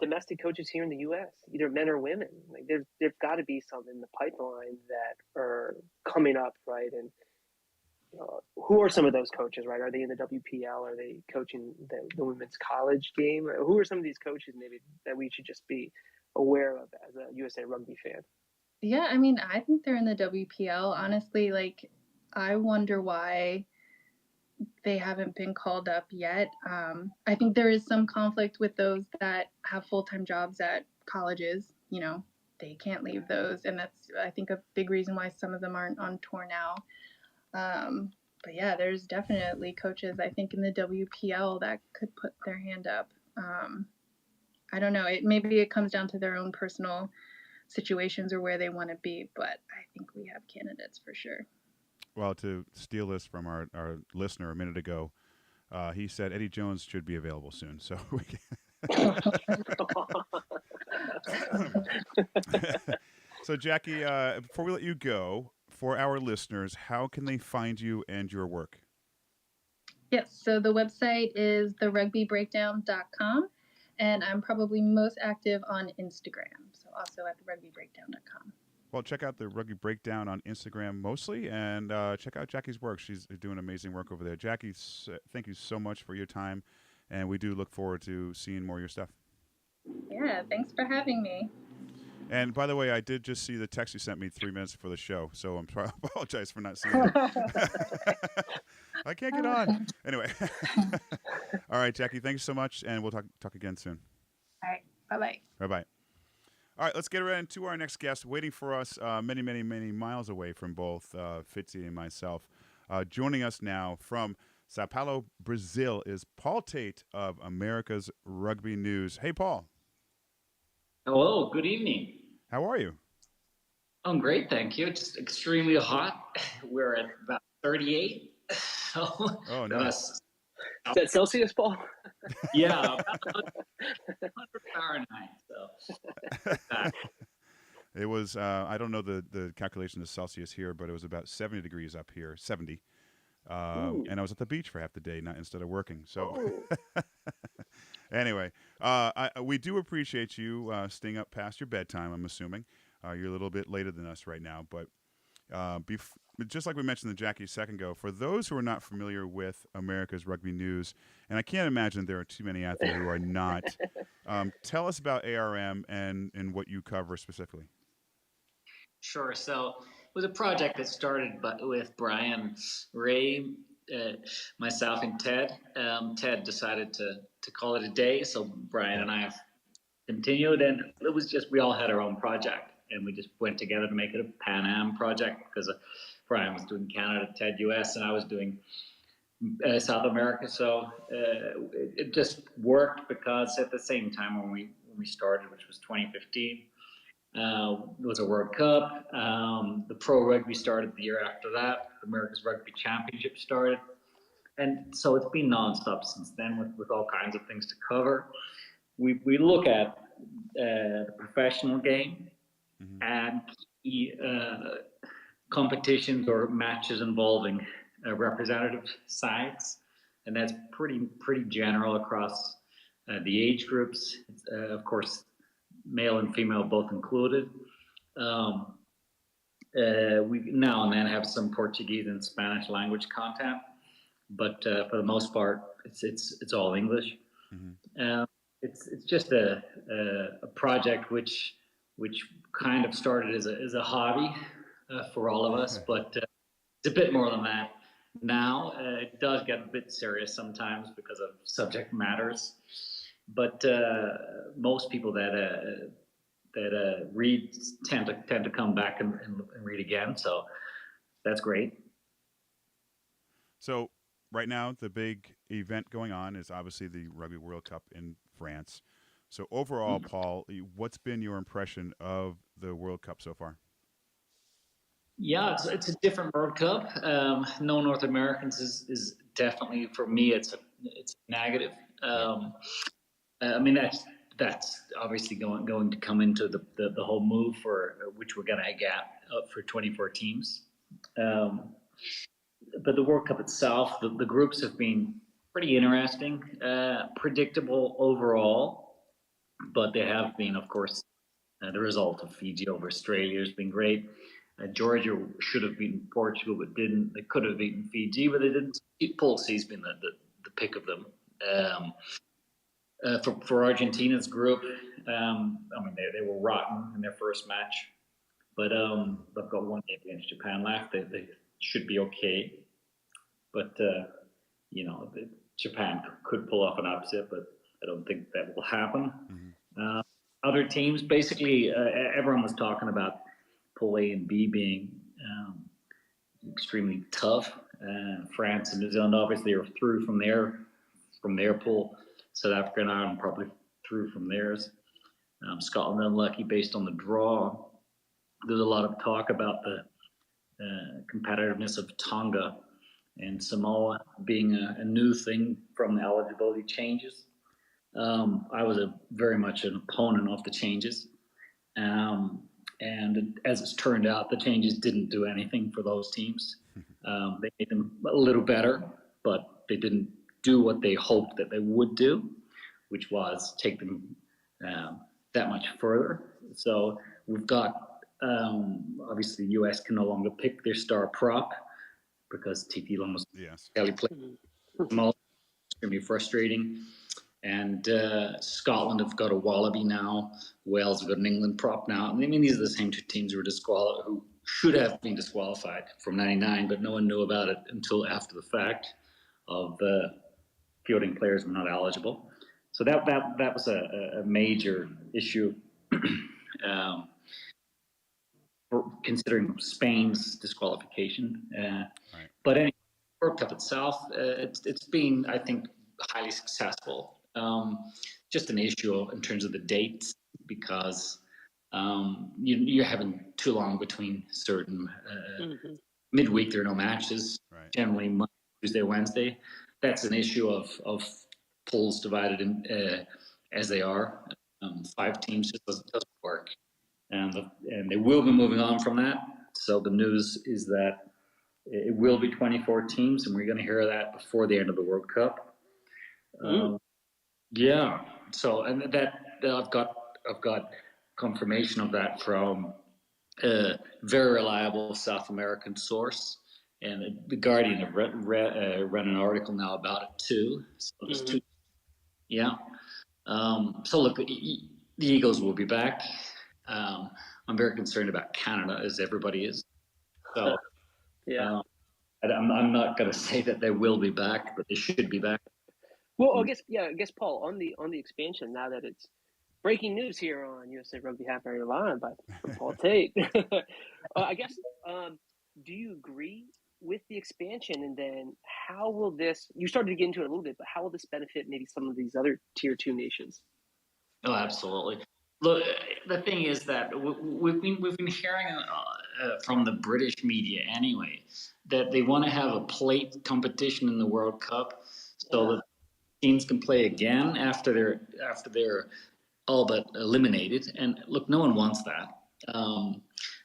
[SPEAKER 2] domestic coaches here in the U.S., either men or women, like there's got to be some in the pipeline that are coming up, right? And who are some of those coaches, right? Are they in the WPL? Are they coaching the women's college game? Who are some of these coaches maybe that we should just be aware of as a USA Rugby fan?
[SPEAKER 3] Yeah, I mean, I think they're in the WPL. Honestly, I wonder why they haven't been called up yet. I think there is some conflict with those that have full-time jobs at colleges. They can't leave those. And that's, I think, a big reason why some of them aren't on tour now. But yeah, there's definitely coaches, I think, in the WPL that could put their hand up. I don't know. Maybe it comes down to their own personal situations or where they want to be, but I think we have candidates for sure.
[SPEAKER 1] Well, to steal this from our listener a minute ago, he said Eddie Jones should be available soon. So we So Jackie, before we let you go, for our listeners, how can they find you and your work?
[SPEAKER 3] Yes, so the website is therugbybreakdown.com, and I'm probably most active on Instagram, so also at therugbybreakdown.com.
[SPEAKER 1] Well, check out the Rugby Breakdown on Instagram mostly, and check out Jackie's work. She's doing amazing work over there. Jackie, thank you so much for your time, and we do look forward to seeing more of your stuff.
[SPEAKER 3] Yeah, thanks for having me.
[SPEAKER 1] And by the way, I did just see the text you sent me 3 minutes before the show, so I apologize for not seeing it. I can't get on. Anyway. All right, Jackie, thanks so much, and we'll talk again soon.
[SPEAKER 3] All right, bye-bye.
[SPEAKER 1] Bye-bye. All right, let's get right into our next guest, waiting for us many, many, many miles away from both Fitzy and myself. Joining us now from Sao Paulo, Brazil, is Paul Tait of Americas Rugby News. Hey, Paul.
[SPEAKER 5] Hello, good evening.
[SPEAKER 1] How are you?
[SPEAKER 5] I'm great, thank you. It's extremely hot. We're at about 38. So,
[SPEAKER 1] oh, nice.
[SPEAKER 2] Is that Celsius, Paul?
[SPEAKER 5] Yeah, about 100 Fahrenheit. So.
[SPEAKER 1] It was, I don't know the calculation of Celsius here, but it was about 70 degrees up here, 70. And I was at the beach for half the day, instead of working. So, anyway, we do appreciate you staying up past your bedtime, I'm assuming. You're a little bit later than us right now. But just like we mentioned to Jackie a second ago, for those who are not familiar with America's Rugby News, and I can't imagine there are too many out there who are not, tell us about ARM and what you cover specifically.
[SPEAKER 5] Sure. So it was a project that started with Brian, Ray, myself, and Ted. Ted decided to call it a day, so Brian and I have continued, and it was just we all had our own project, and we just went together to make it a Pan Am project because Brian was doing Canada, Ted US, and I was doing South America. So it just worked because at the same time when we started, which was 2015. It was a World Cup. The Pro Rugby started the year after that. The Americas Rugby Championship started. And so it's been nonstop since then with all kinds of things to cover. We look at the professional game, and competitions or matches involving representative sides, and that's pretty general across the age groups. Of course, male and female both included. We now and then have some Portuguese and Spanish language content, but for the most part, it's all English. It's just a project which kind of started as a hobby for all of us, but it's a bit more than that now. It does get a bit serious sometimes because of subject matters, but most people that read tend to come back and read again, so that's great.
[SPEAKER 1] So right now, the big event going on is obviously the Rugby World Cup in France. So overall, Paul, what's been your impression of the World Cup so far?
[SPEAKER 5] Yeah, it's a different World Cup. No North Americans is definitely, for me, it's negative. I mean, that's obviously going to come into the whole move for which we're going to get up for 24 teams. But the World Cup itself, the groups have been pretty interesting, predictable overall, but they have been, of course, the result of Fiji over Australia has been great. Georgia should have beaten Portugal, but didn't. They could have beaten Fiji, but they didn't. Paul Tait's been the pick of them. For Argentina's group, I mean, they were rotten in their first match, but they've got one game against Japan left. They should be okay, but Japan could pull off an upset, but I don't think that will happen. Other teams, basically, everyone was talking about Pool A and B being extremely tough. France and New Zealand obviously are through from their pool. South Africa and Ireland probably through from theirs. Scotland unlucky based on the draw. There's a lot of talk about the competitiveness of Tonga and Samoa being a new thing from the eligibility changes. I was very much an opponent of the changes. And as it's turned out, the changes didn't do anything for those teams. They made them a little better, but they didn't do what they hoped that they would do, which was take them that much further. So we've got, obviously, the US can no longer pick their star prop because TP almost barely played. It's going to be frustrating. And Scotland have got a Wallaby now. Wales have got an England prop now. I mean, these are the same two teams who should have been disqualified from '99, but no one knew about it until after the fact of fielding players were not eligible. So that was a major issue for considering Spain's disqualification. Right. But anyway, World Cup itself, it's been, I think, highly successful. Just an issue in terms of the dates, because you're having too long between certain midweek. There are no matches. Right. Generally Monday, Tuesday, Wednesday. That's an issue of pools divided in as they are. 5 teams just doesn't work, and they will be moving on from that. So the news is that it will be 24 teams, and we're going to hear that before the end of the World Cup. Yeah. So, and that I've got confirmation of that from a very reliable South American source, and the Guardian have read an article now about it too. So there's 2. Yeah. So look, the Eagles will be back. I'm very concerned about Canada, as everybody is. So, I'm not going to say that they will be back, but they should be back.
[SPEAKER 2] Well, I guess Paul, on the expansion, now that it's breaking news here on USA Rugby Happy Hour from Paul Tait. I guess, do you agree with the expansion? And then how will this, you started to get into it a little bit, but how will this benefit maybe some of these other Tier 2 nations?
[SPEAKER 5] Oh, absolutely. Look, the thing is that we've been hearing from the British media anyway that they want to have a plate competition in the World Cup, so that teams can play again after they're all but eliminated. And look, no one wants that.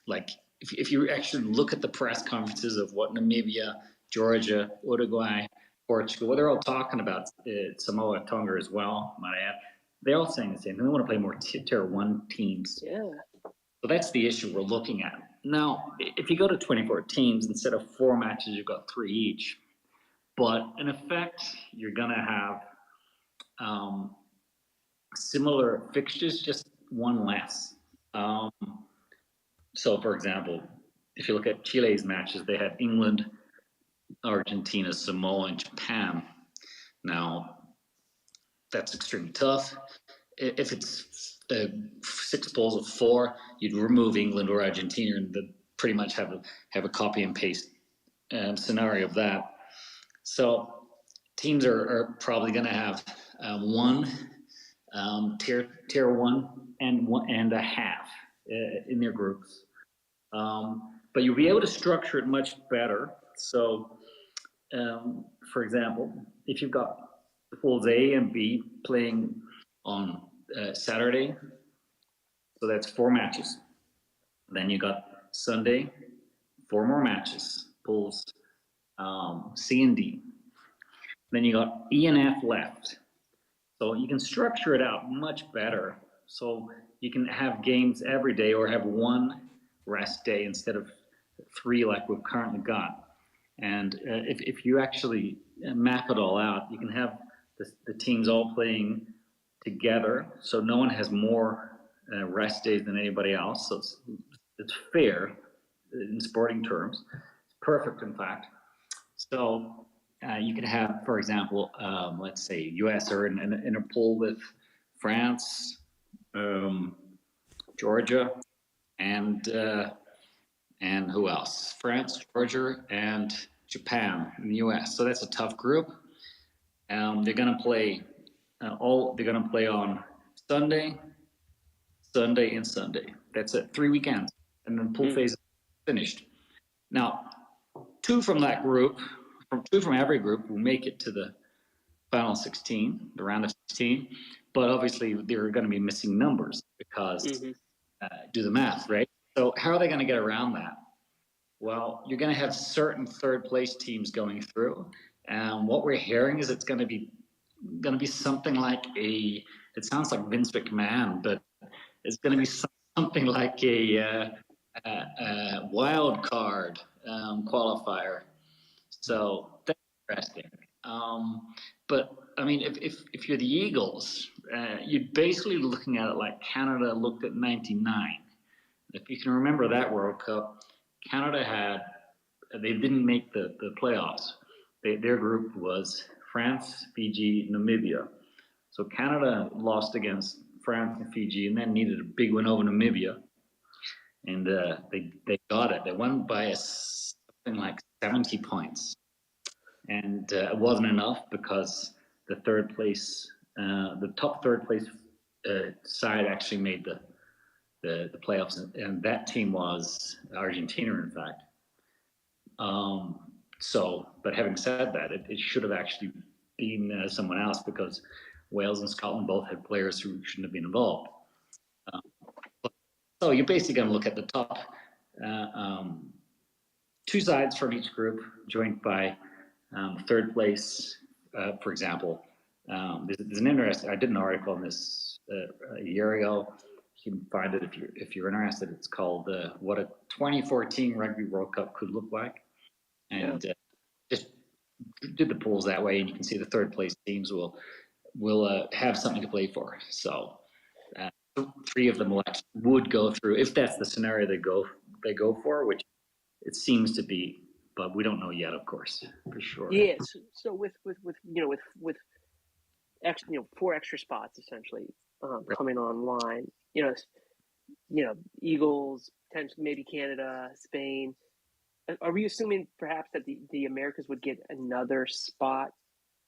[SPEAKER 5] Like if you actually look at the press conferences of what Namibia, Georgia, Uruguay, Portugal, what they're all talking about, Samoa, Tonga as well, might I add, they're all saying the same. They want to play more tier 1 teams.
[SPEAKER 2] Yeah.
[SPEAKER 5] So that's the issue we're looking at. Now, if you go to 24 teams, instead of 4 matches, you've got 3 each. But in effect, you're going to have similar fixtures, just 1 less. So, for example, if you look at Chile's matches, they had England, Argentina, Samoa, and Japan. Now, that's extremely tough. If it's 6 pools of 4, you'd remove England or Argentina and pretty much have a copy and paste scenario of that. So teams are probably going to have one tier 1 and a half in their groups. But you'll be able to structure it much better. So, for example, if you've got the pools A and B playing on Saturday, so that's 4 matches. Then you got Sunday, 4 more matches, pools C and D. Then you got E and F left. So you can structure it out much better. So you can have games every day or have 1 rest day instead of 3 like we've currently got. And if you actually map it all out, you can have the teams all playing together. So no one has more rest days than anybody else. So it's fair in sporting terms. It's perfect, in fact. So you could have, for example, let's say US are in a pool with France, Georgia, and who else? France, Georgia, and Japan in the US. So that's a tough group. They're going to play they're going to play on Sunday, and Sunday. That's it. 3 weekends, and then pool phase is finished. Now, 2 from that group, from every group, will make it to the final 16, the round of 16. But obviously, they're going to be missing numbers because do the math, right? So how are they going to get around that? Well, you're going to have certain third place teams going through, and what we're hearing is it's going to be something like it sounds like Vince McMahon, but it's going to be something like a wild card qualifier. So that's interesting. But I mean, if you're the Eagles, you're basically looking at it like Canada looked at '99. If you can remember that World Cup, Canada they didn't make the playoffs. Their group was France, Fiji, Namibia. So Canada lost against France and Fiji, and then needed a big win over Namibia, and they got it. They won by something like 70 points, and it wasn't enough because the top third place side actually made the playoffs, and that team was Argentina, in fact. But having said that, it should have actually been someone else because Wales and Scotland both had players who shouldn't have been involved. So you're basically going to look at the top 2 sides from each group, joined by third place. For example, there's an interesting. I did an article on this a year ago. You can find it if you're interested. It's called "What a 2014 Rugby World Cup Could Look Like," and just did the pools that way, and you can see the third place teams will have something to play for. So 3 of them would go through if that's the scenario they go for, which it seems to be, but we don't know yet, of course, for sure.
[SPEAKER 2] Yeah. So with 4 extra spots essentially coming online, Eagles, potentially maybe Canada, Spain. Are we assuming perhaps that the Americas would get another spot,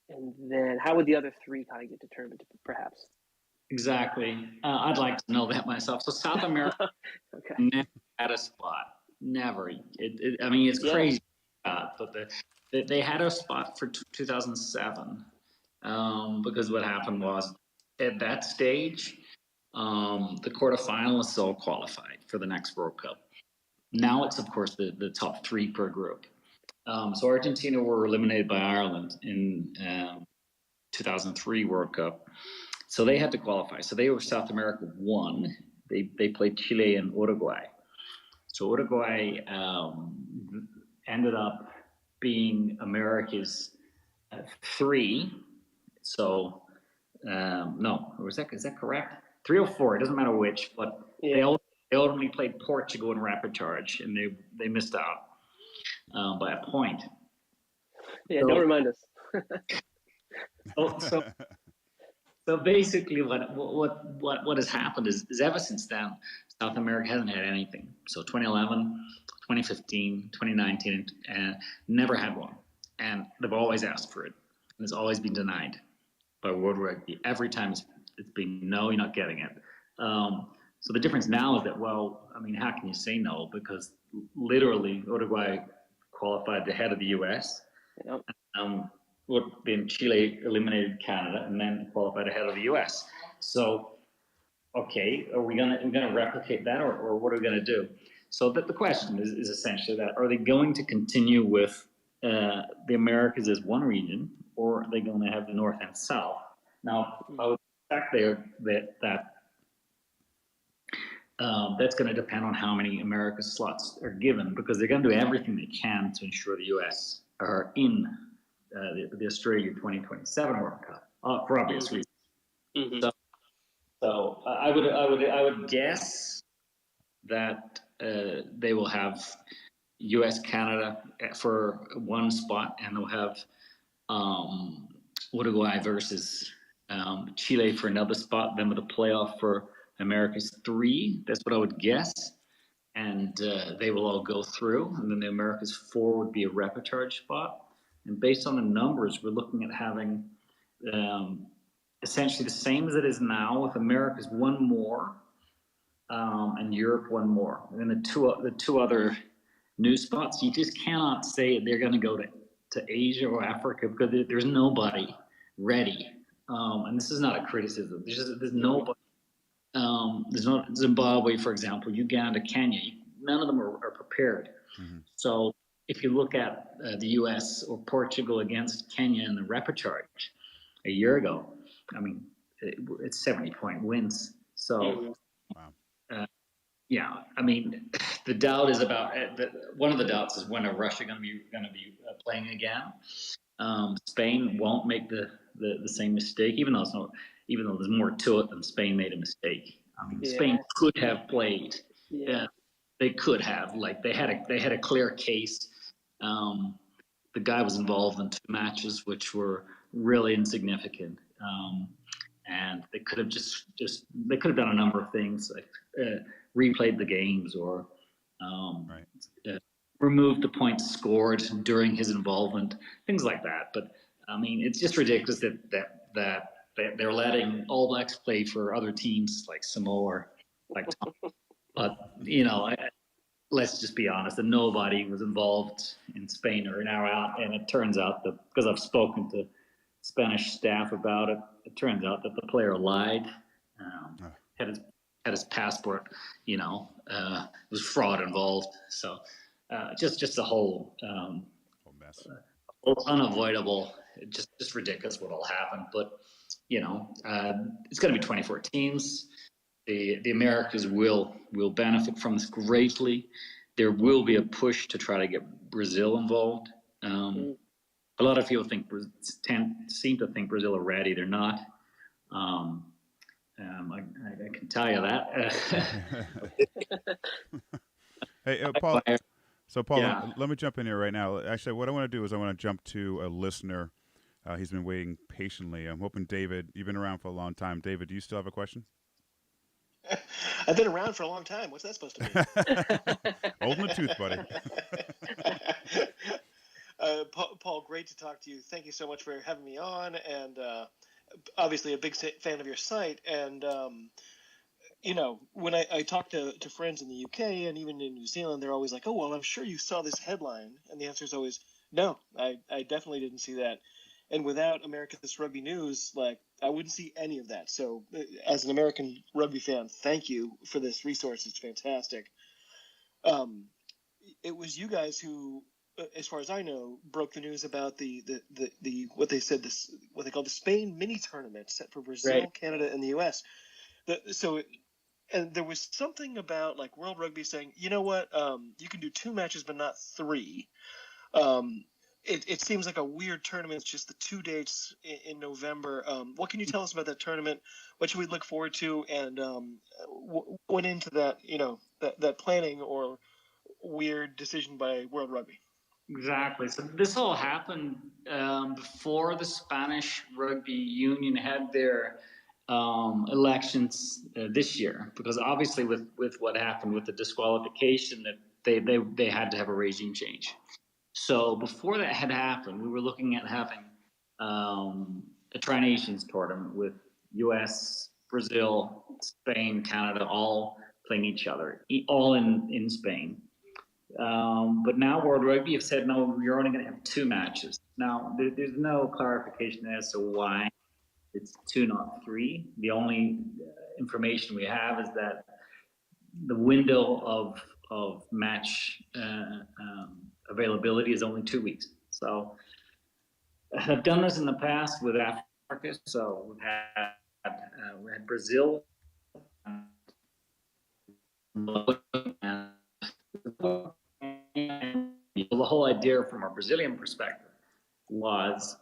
[SPEAKER 2] and then how would the other 3 kind of get determined, perhaps?
[SPEAKER 5] Exactly. I'd like to know that myself. So South America never had a spot. Never. I mean, it's crazy. But they had a spot for 2007 because what happened was at that stage, the quarterfinalists all qualified for the next World Cup. Now it's, of course, the top 3 per group. So Argentina were eliminated by Ireland in 2003 World Cup. So they had to qualify. So they were South America 1. They played Chile and Uruguay. So Uruguay ended up being America's 3. So no, is that correct? 3 or 4. It doesn't matter which, but they ultimately played Portugal in rapid charge, and they missed out by a point.
[SPEAKER 2] Yeah, don't remind us.
[SPEAKER 5] So basically, what has happened is ever since then, South America hasn't had anything. So 2011, 2015, 2019, and never had one. And they've always asked for it, and it's always been denied by World Rugby. Every time it's been, no, you're not getting it. So the difference now is that, well, I mean, how can you say no? Because literally, Uruguay qualified ahead of the US.
[SPEAKER 2] Yep.
[SPEAKER 5] Then Chile eliminated Canada and then qualified ahead of the US. So, okay, are we gonna replicate that, or what are we gonna do? So the question is essentially that: are they going to continue with the Americas as one region, or are they going to have the North and South? Now, I would expect there that that's going to depend on how many Americas slots are given, because they're going to do everything they can to ensure the US are in the Australia 2027 World Cup for obvious reasons.
[SPEAKER 2] Mm-hmm.
[SPEAKER 5] So I would guess that they will have US Canada for one spot, and they'll have Uruguay versus Chile for another spot. Then with a playoff for America's 3, that's what I would guess. And they will all go through, and then the America's 4 would be a repechage spot. And based on the numbers, we're looking at having essentially the same as it is now, with America's 1 more and Europe 1 more. And then the two other new spots, you just cannot say they're going to go to Asia or Africa, because there's nobody ready. And this is not a criticism. There's nobody. There's no Zimbabwe, for example, Uganda, Kenya. None of them are prepared. Mm-hmm. So if you look at the U.S. or Portugal against Kenya in the repechage a year ago, I mean, it's 70-point wins. So,
[SPEAKER 1] wow.
[SPEAKER 5] Yeah, I mean, the doubt is about one of the doubts is when are Russia going to be playing again. Spain won't make the same mistake, even though there's more to it than Spain made a mistake. I mean, Spain could have played. Yeah, they could have. Like they had a clear case. The guy was involved in 2 matches which were really insignificant, and they could have they could have done a number of things, like replayed the games, or removed the points scored during his involvement, things like that. But I mean, it's just ridiculous that they're letting All Blacks play for other teams like Samoa or like Tom. But let's just be honest, that nobody was involved in Spain or now out, and it turns out that, because I've spoken to Spanish staff about it, it turns out that the player lied, had his passport, was fraud involved. So just a whole
[SPEAKER 1] mess,
[SPEAKER 5] unavoidable, just ridiculous what will happen. But it's going to be 24 teams. The Americas will benefit from this greatly. There will be a push to try to get Brazil involved. A lot of people seem to think Brazil are ready. They're not. I can tell you that.
[SPEAKER 1] Hey, Paul. So, Paul, let me jump in here right now. Actually, what I want to do is I want to jump to a listener. He's been waiting patiently. I'm hoping, David, you've been around for a long time. David, do you still have a question?
[SPEAKER 4] I've been around for a long time. What's that supposed to mean?
[SPEAKER 1] Old in the tooth, buddy.
[SPEAKER 4] Paul, great to talk to you. Thank you so much for having me on, and obviously a big fan of your site. And when I talk to friends in the UK and even in New Zealand, they're always like, "Oh, well, I'm sure you saw this headline," and the answer is always, "No, I definitely didn't see that." And without America's Rugby News, like, I wouldn't see any of that. So as an American rugby fan, thank you for this resource. It's fantastic. It was you guys who, as far as I know, broke the news about the what they said, what they call the Spain mini tournament set for Brazil,
[SPEAKER 5] Right.
[SPEAKER 4] Canada, and the US. And there was something about like World Rugby saying, you know what, you can do 2 matches but not 3. It seems like a weird tournament. It's just the 2 dates in November. What can you tell us about that tournament? What should we look forward to? And went into that, that planning or weird decision by World Rugby?
[SPEAKER 5] Exactly. So this all happened before the Spanish Rugby Union had their elections this year, because obviously with what happened with the disqualification, that they had to have a regime change. So before that had happened, we were looking at having a Tri-Nations tournament with US, Brazil, Spain, Canada, all playing each other, all in Spain. But now World Rugby have said, no, you're only going to have 2 matches. Now, there's no clarification as to why it's 2, not 3. The only information we have is that the window of match availability is only 2 weeks. So I've done this in the past with Africa. So we had Brazil, the whole idea from a Brazilian perspective was,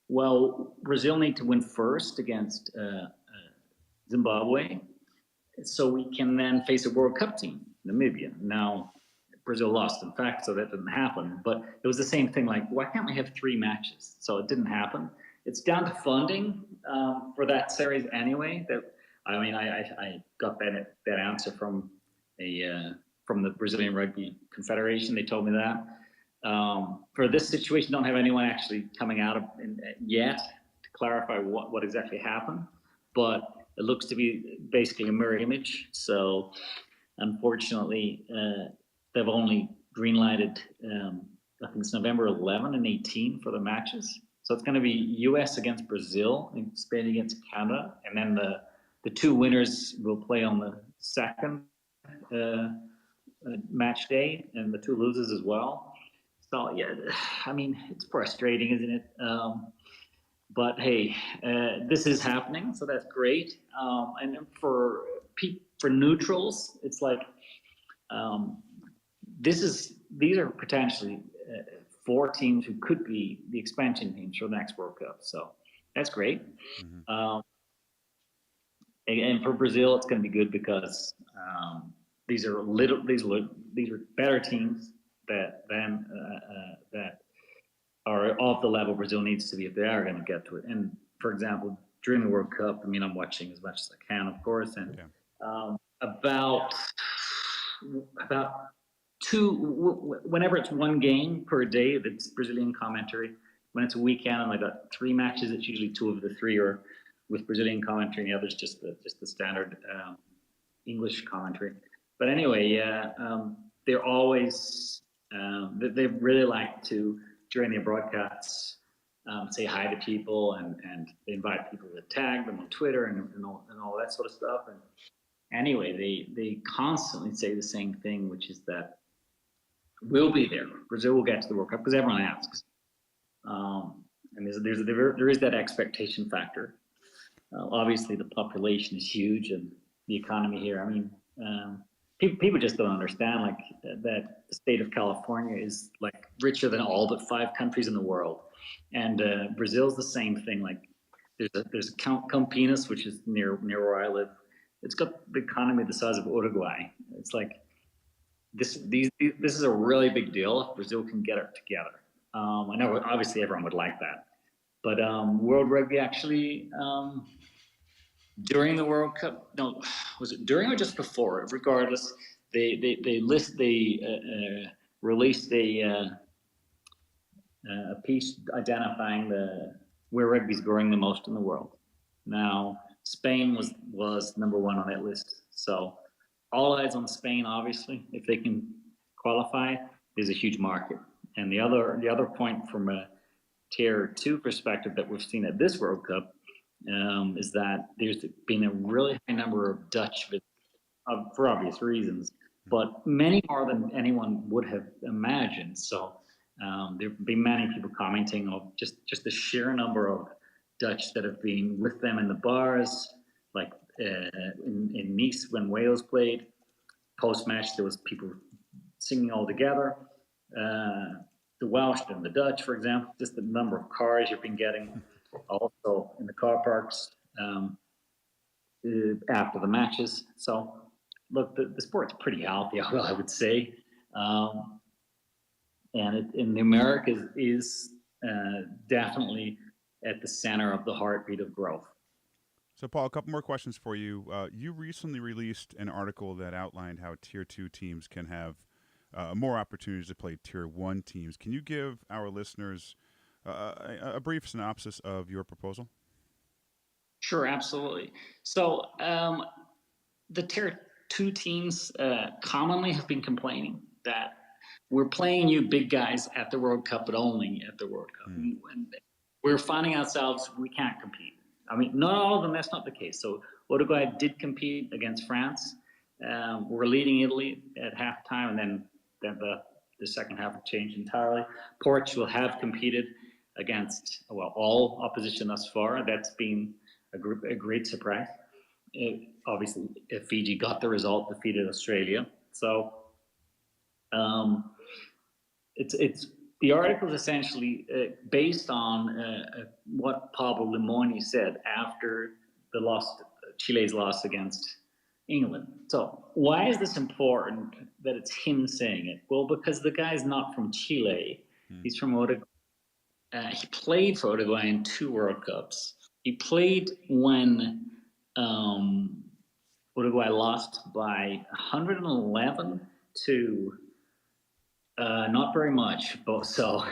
[SPEAKER 5] well, Brazil need to win first against Zimbabwe, so we can then face a World Cup team, Namibia. Now, Brazil lost, in fact, so that didn't happen. But it was the same thing, like, why can't we have 3 matches? So it didn't happen. It's down to funding for that series anyway. I got that answer from the Brazilian Rugby Confederation. They told me that. For this situation, don't have anyone actually coming out yet to clarify what exactly happened. But it looks to be basically a mirror image. So unfortunately, they've only green-lighted, I think it's November 11 and 18 for the matches. So it's going to be US against Brazil and Spain against Canada. And then the 2 winners will play on the second match day, and the 2 losers as well. So, yeah, I mean, it's frustrating, isn't it? But hey, this is happening, so that's great. And for neutrals, it's like these are potentially 4 teams who could be the expansion teams for the next World Cup. So that's great. Mm-hmm. And for Brazil, it's going to be good because these are better teams that are off the level Brazil needs to be if they are going to get to it. And for example, during the World Cup, I mean, I'm watching as much as I can, of course, and about 2, whenever it's 1 game per day, that's Brazilian commentary. When it's a weekend and I got 3 matches, it's usually 2 of the 3 are with Brazilian commentary, and the others just the standard English commentary. But anyway, they're always they really like to, during their broadcasts, say hi to people, and they invite people to tag them on Twitter and all that sort of stuff. And anyway, they constantly say the same thing, which is that we'll be there. Brazil will get to the World Cup because everyone asks. And there is that expectation factor. Obviously, the population is huge, and the economy here. I mean, people just don't understand that the state of California is like richer than all but 5 countries in the world, and Brazil's the same thing. Like there's Campinas, which is near where I live. It's got the economy the size of Uruguay. It's like this is a really big deal if Brazil can get it together. I know obviously everyone would like that, but World Rugby actually. During the World Cup, no, was it during or just before? Regardless, they released a piece identifying where rugby's growing the most in the world. Now, Spain was number 1 on that list, so all eyes on Spain. Obviously, if they can qualify, there's a huge market. And the other point from a Tier 2 perspective that we've seen at this World Cup is that there's been a really high number of Dutch visits for obvious reasons, but many more than anyone would have imagined. So there have been many people commenting of just the sheer number of Dutch that have been with them in the bars, like in Nice when Wales played. Post-match, there was people singing all together. The Welsh and the Dutch, for example, just the number of cars you've been getting also in the car parks after the matches. So, look, the sport's pretty healthy, I would say. And in the Americas is definitely at the center of the heartbeat of growth.
[SPEAKER 1] So, Paul, a couple more questions for you. You recently released an article that outlined how Tier 2 teams can have more opportunities to play Tier 1 teams. Can you give our listeners a brief synopsis of your proposal?
[SPEAKER 5] Sure, absolutely. So, the Tier 2 teams commonly have been complaining that we're playing you big guys at the World Cup, but only at the World Cup. And we're finding ourselves we can't compete. I mean, not all of them, that's not the case. So Uruguay did compete against France. We're leading Italy at halftime, and then the second half changed entirely. Portugal have competed against, well, all opposition thus far. That's been a great surprise. Obviously, Fiji got the result, defeated Australia. So it's the article is essentially based on what Pablo Limoni said after Chile's loss against England. So why is this important that it's him saying it? Well, because the guy's not from Chile. He's from Uruguay. He played for Uruguay in 2 World Cups. He played when Uruguay lost by 111 to not very much, but so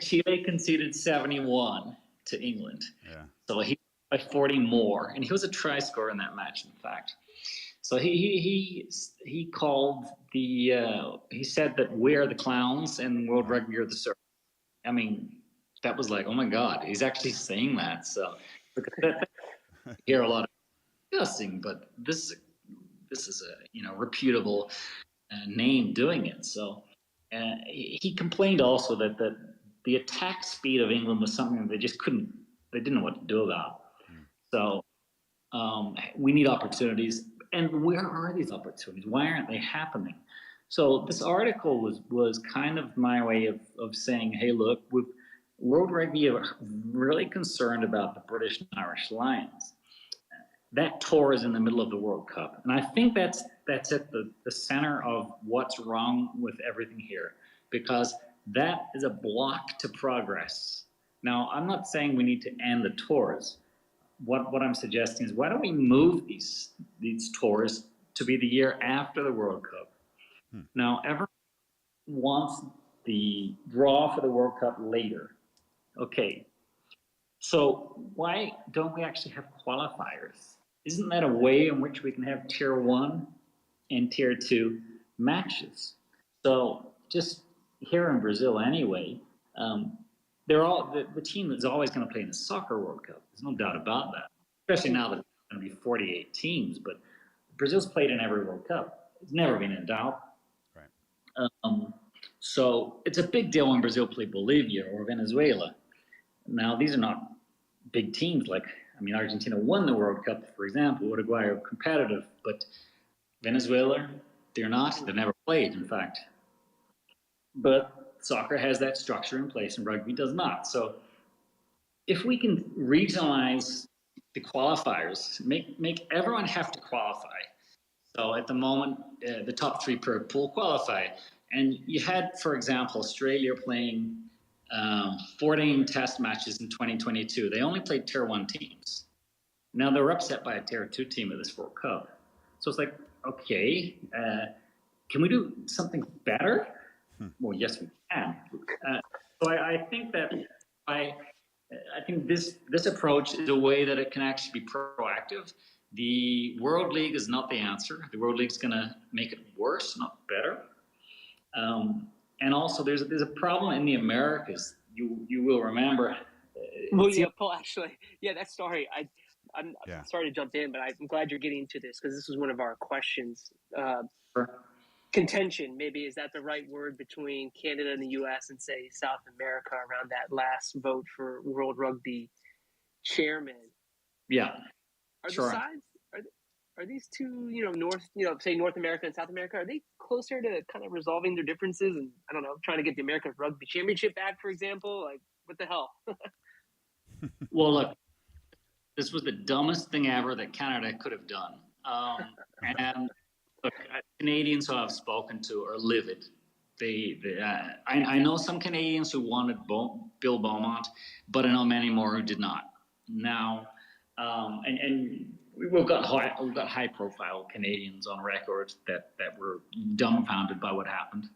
[SPEAKER 5] Chile conceded 71 to England.
[SPEAKER 1] Yeah.
[SPEAKER 5] So he by 40 more, and he was a try scorer in that match, in fact. So he called he said that we're the clowns and World Rugby are the circus. I mean, that was like, oh my God, he's actually saying that. So I hear a lot of discussing, but this is a reputable name doing it. So he complained also that the attack speed of England was something they just they didn't know what to do about. So we need opportunities. And where are these opportunities? Why aren't they happening? So this article was kind of my way of saying, hey, look, World Rugby are really concerned about the British and Irish Lions. That tour is in the middle of the World Cup. And I think that's at the center of what's wrong with everything here, because that is a block to progress. Now, I'm not saying we need to end the tours. What I'm suggesting is, why don't we move these tours to be the year after the World Cup? Now, everyone wants the draw for the World Cup later. Okay, so why don't we actually have qualifiers? Isn't that a way in which we can have Tier 1 and Tier 2 matches? So just here in Brazil anyway, they're all the team that's always going to play in the Soccer World Cup. There's no doubt about that, especially now that it's going to be 48 teams. But Brazil's played in every World Cup. It's never been in doubt. Right. So it's a big deal when Brazil play Bolivia or Venezuela. Now, these are not big teams Argentina won the World Cup, for example. Uruguay are competitive, but Venezuela, they're not. They've never played, in fact. But soccer has that structure in place, and rugby does not. So if we can regionalize the qualifiers, make everyone have to qualify. So at the moment, the top 3 per pool qualify. And you had, for example, Australia playing 14 test matches in 2022. They only played Tier 1 teams. Now they're upset by a Tier 2 team at this World Cup. So it's like, okay, can we do something better? Well, yes, we can. So I think that I think this approach is a way that it can actually be proactive. The World League is not the answer. The World League is going to make it worse, not better. And also, there's a problem in the Americas. You will remember
[SPEAKER 2] Well, yeah, Paul. Actually, yeah, that story. I'm
[SPEAKER 1] Yeah.
[SPEAKER 2] sorry to jump in, but I'm glad you're getting into this because this was one of our questions.
[SPEAKER 5] Sure.
[SPEAKER 2] Contention, maybe, is that the right word, between Canada and the U.S. and, say, South America around that last vote for World Rugby chairman.
[SPEAKER 5] Yeah.
[SPEAKER 2] Are
[SPEAKER 5] Sure.
[SPEAKER 2] the sides, are these two, say North America and South America, are they closer to kind of resolving their differences and, I don't know, trying to get the American Rugby Championship back, for example? Like, what the hell?
[SPEAKER 5] Well, look, this was the dumbest thing ever that Canada could have done. And look, Canadians who I've spoken to are livid. I know some Canadians who wanted Bill Beaumont, but I know many more who did not. Now, and we've got high profile Canadians on record that were dumbfounded by what happened.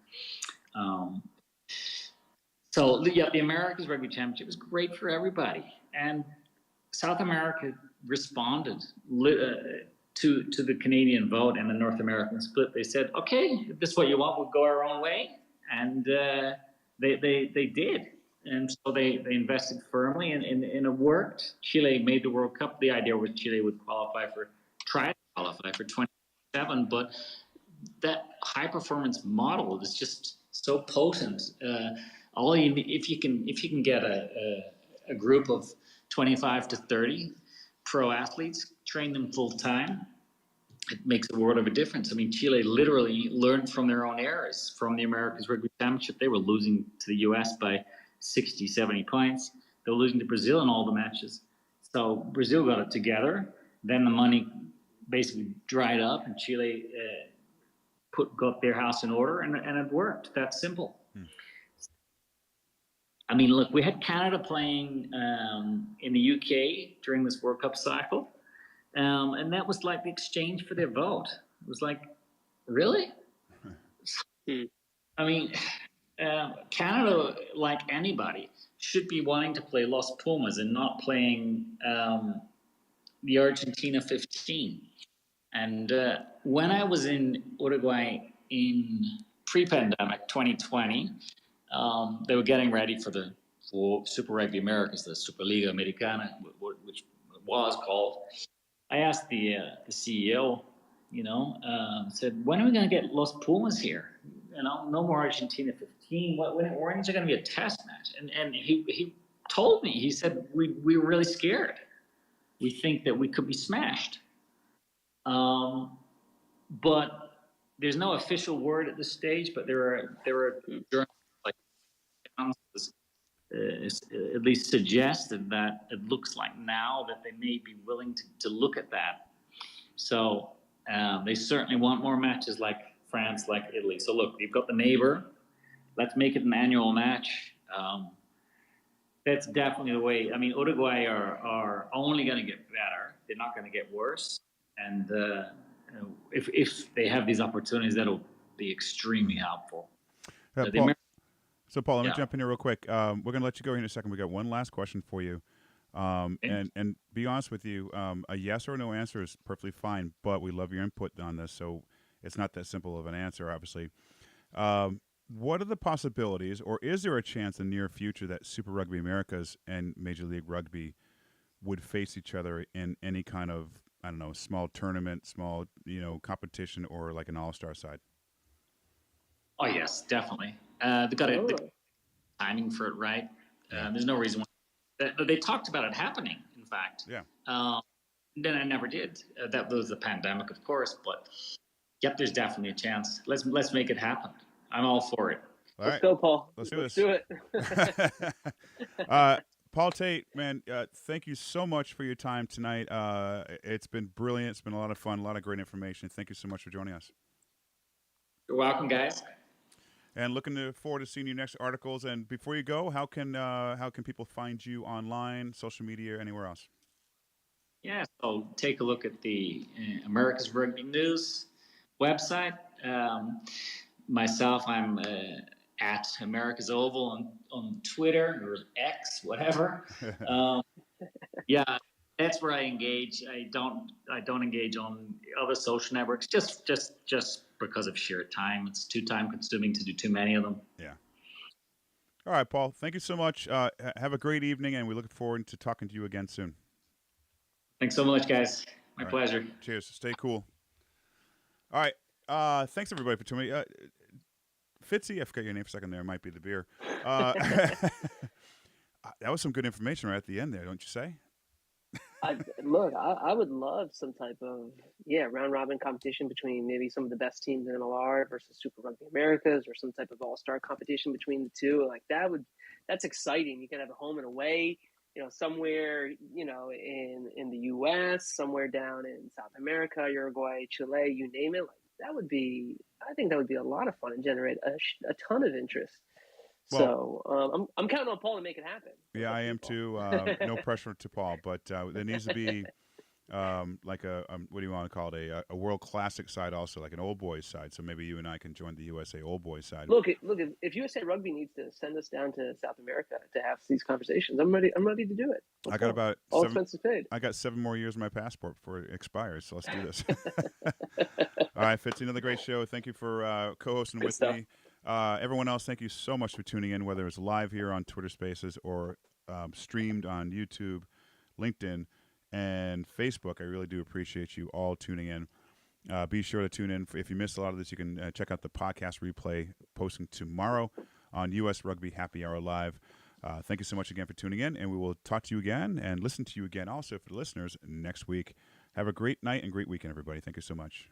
[SPEAKER 5] So yeah, the Americas Rugby Championship was great for everybody, and South America responded to the Canadian vote and the North American split. They said, "Okay, if this is what you want, we'll go our own way," and they did. And so they invested firmly, and it worked. Chile made the World Cup. The idea was Chile would try to qualify for 27, but that high performance model is just so potent. If you can get a group of 25 to 30 pro athletes, train them full time, it makes a world of a difference. I mean, Chile literally learned from their own errors. From the Americas Rugby Championship, they were losing to the US by 60, 70 points. They were losing to Brazil in all the matches. So Brazil got it together. Then the money basically dried up, and Chile got their house in order, and it worked. That's simple. I mean, look, we had Canada playing in the UK during this World Cup cycle, and that was like the exchange for their vote. It was like, really? I mean, Canada, like anybody, should be wanting to play Los Pumas and not playing the Argentina 15. And when I was in Uruguay in pre-pandemic 2020, they were getting ready for Super Rugby Americas, the Superliga Americana, which was called. I asked the CEO, said, when are we going to get Los Pumas here? No more Argentina 15. When is there going to be a test match? And he told me, he said, we were really scared. We think that we could be smashed. But there's no official word at this stage, but there are journalists like at least suggested that it looks like now that they may be willing to look at that. So they certainly want more matches like France, like Italy. So look, you've got the neighbor. Let's make it an annual match. That's definitely the way. I mean, Uruguay are only going to get better. They're not going to get worse. And if they have these opportunities, that'll be extremely helpful.
[SPEAKER 1] Paul, let me jump in here real quick. We're going to let you go here in a second. We got one last question for you. And be honest with you, a yes or no answer is perfectly fine, but we love your input on this, so it's not that simple of an answer, obviously. What are the possibilities, or is there a chance in the near future that Super Rugby Americas and Major League Rugby would face each other in any kind of, I don't know, small tournament, small, competition, or like an all-star side?
[SPEAKER 5] Oh, yes, definitely. They got the timing for it right. There's no reason why. They talked about it happening, in fact.
[SPEAKER 1] Yeah.
[SPEAKER 5] Then I never did. That was the pandemic, of course, but yep, there's definitely a chance. Let's make it happen. I'm all for it.
[SPEAKER 1] All
[SPEAKER 2] Let's go, Paul.
[SPEAKER 1] Let's
[SPEAKER 2] do it.
[SPEAKER 1] Paul Tait, man, thank you so much for your time tonight. It's been brilliant. It's been a lot of fun, a lot of great information. Thank you so much for joining us.
[SPEAKER 5] You're welcome, guys.
[SPEAKER 1] And looking forward to seeing your next articles. And before you go, how can people find you online, social media, anywhere else?
[SPEAKER 5] Yeah, so take a look at the Americas Rugby News website. Myself, I'm at Americas Oval on Twitter or X, whatever. Yeah, that's where I engage. I don't engage on other social networks just because of sheer time. It's too time consuming to do too many of them.
[SPEAKER 1] Yeah. All right, Paul. Thank you so much. Have a great evening, and we look forward to talking to you again soon.
[SPEAKER 5] Thanks so much, guys. My
[SPEAKER 1] All right.
[SPEAKER 5] pleasure.
[SPEAKER 1] Cheers. Stay cool. All right. Thanks everybody for tuning in. Fitzy, I forgot your name for a second there. It might be the beer. That was some good information right at the end there, don't you say?
[SPEAKER 2] I would love some type of round robin competition between maybe some of the best teams in MLR versus Super Rugby Americas, or some type of all-star competition between the two. Like that's exciting. You can have a home and away, somewhere in the US, somewhere down in South America, Uruguay, Chile, you name it. Like I think that would be a lot of fun and generate a ton of interest.
[SPEAKER 1] Well,
[SPEAKER 2] so I'm counting on Paul to make it happen.
[SPEAKER 1] Yeah, I am too. No pressure to Paul, but there needs to be like what do you want to call it? A world classic side also, like an old boys side. So maybe you and I can join the USA old boys side.
[SPEAKER 2] Look! If USA Rugby needs to send us down to South America to have these conversations, I'm ready. I'm ready to do it.
[SPEAKER 1] I got about
[SPEAKER 2] all expenses paid.
[SPEAKER 1] I got 7 more years on my passport before it expires. So let's do this. All right, Fitz, another great show. Thank you for co-hosting with me. Everyone else, thank you so much for tuning in, whether it's live here on Twitter Spaces or streamed on YouTube, LinkedIn, and Facebook. I really do appreciate you all tuning in. Be sure to tune in. If you missed a lot of this, you can check out the podcast replay posting tomorrow on US Rugby Happy Hour Live. Thank you so much again for tuning in, and we will talk to you again and listen to you again also for the listeners next week. Have a great night and great weekend, everybody. Thank you so much.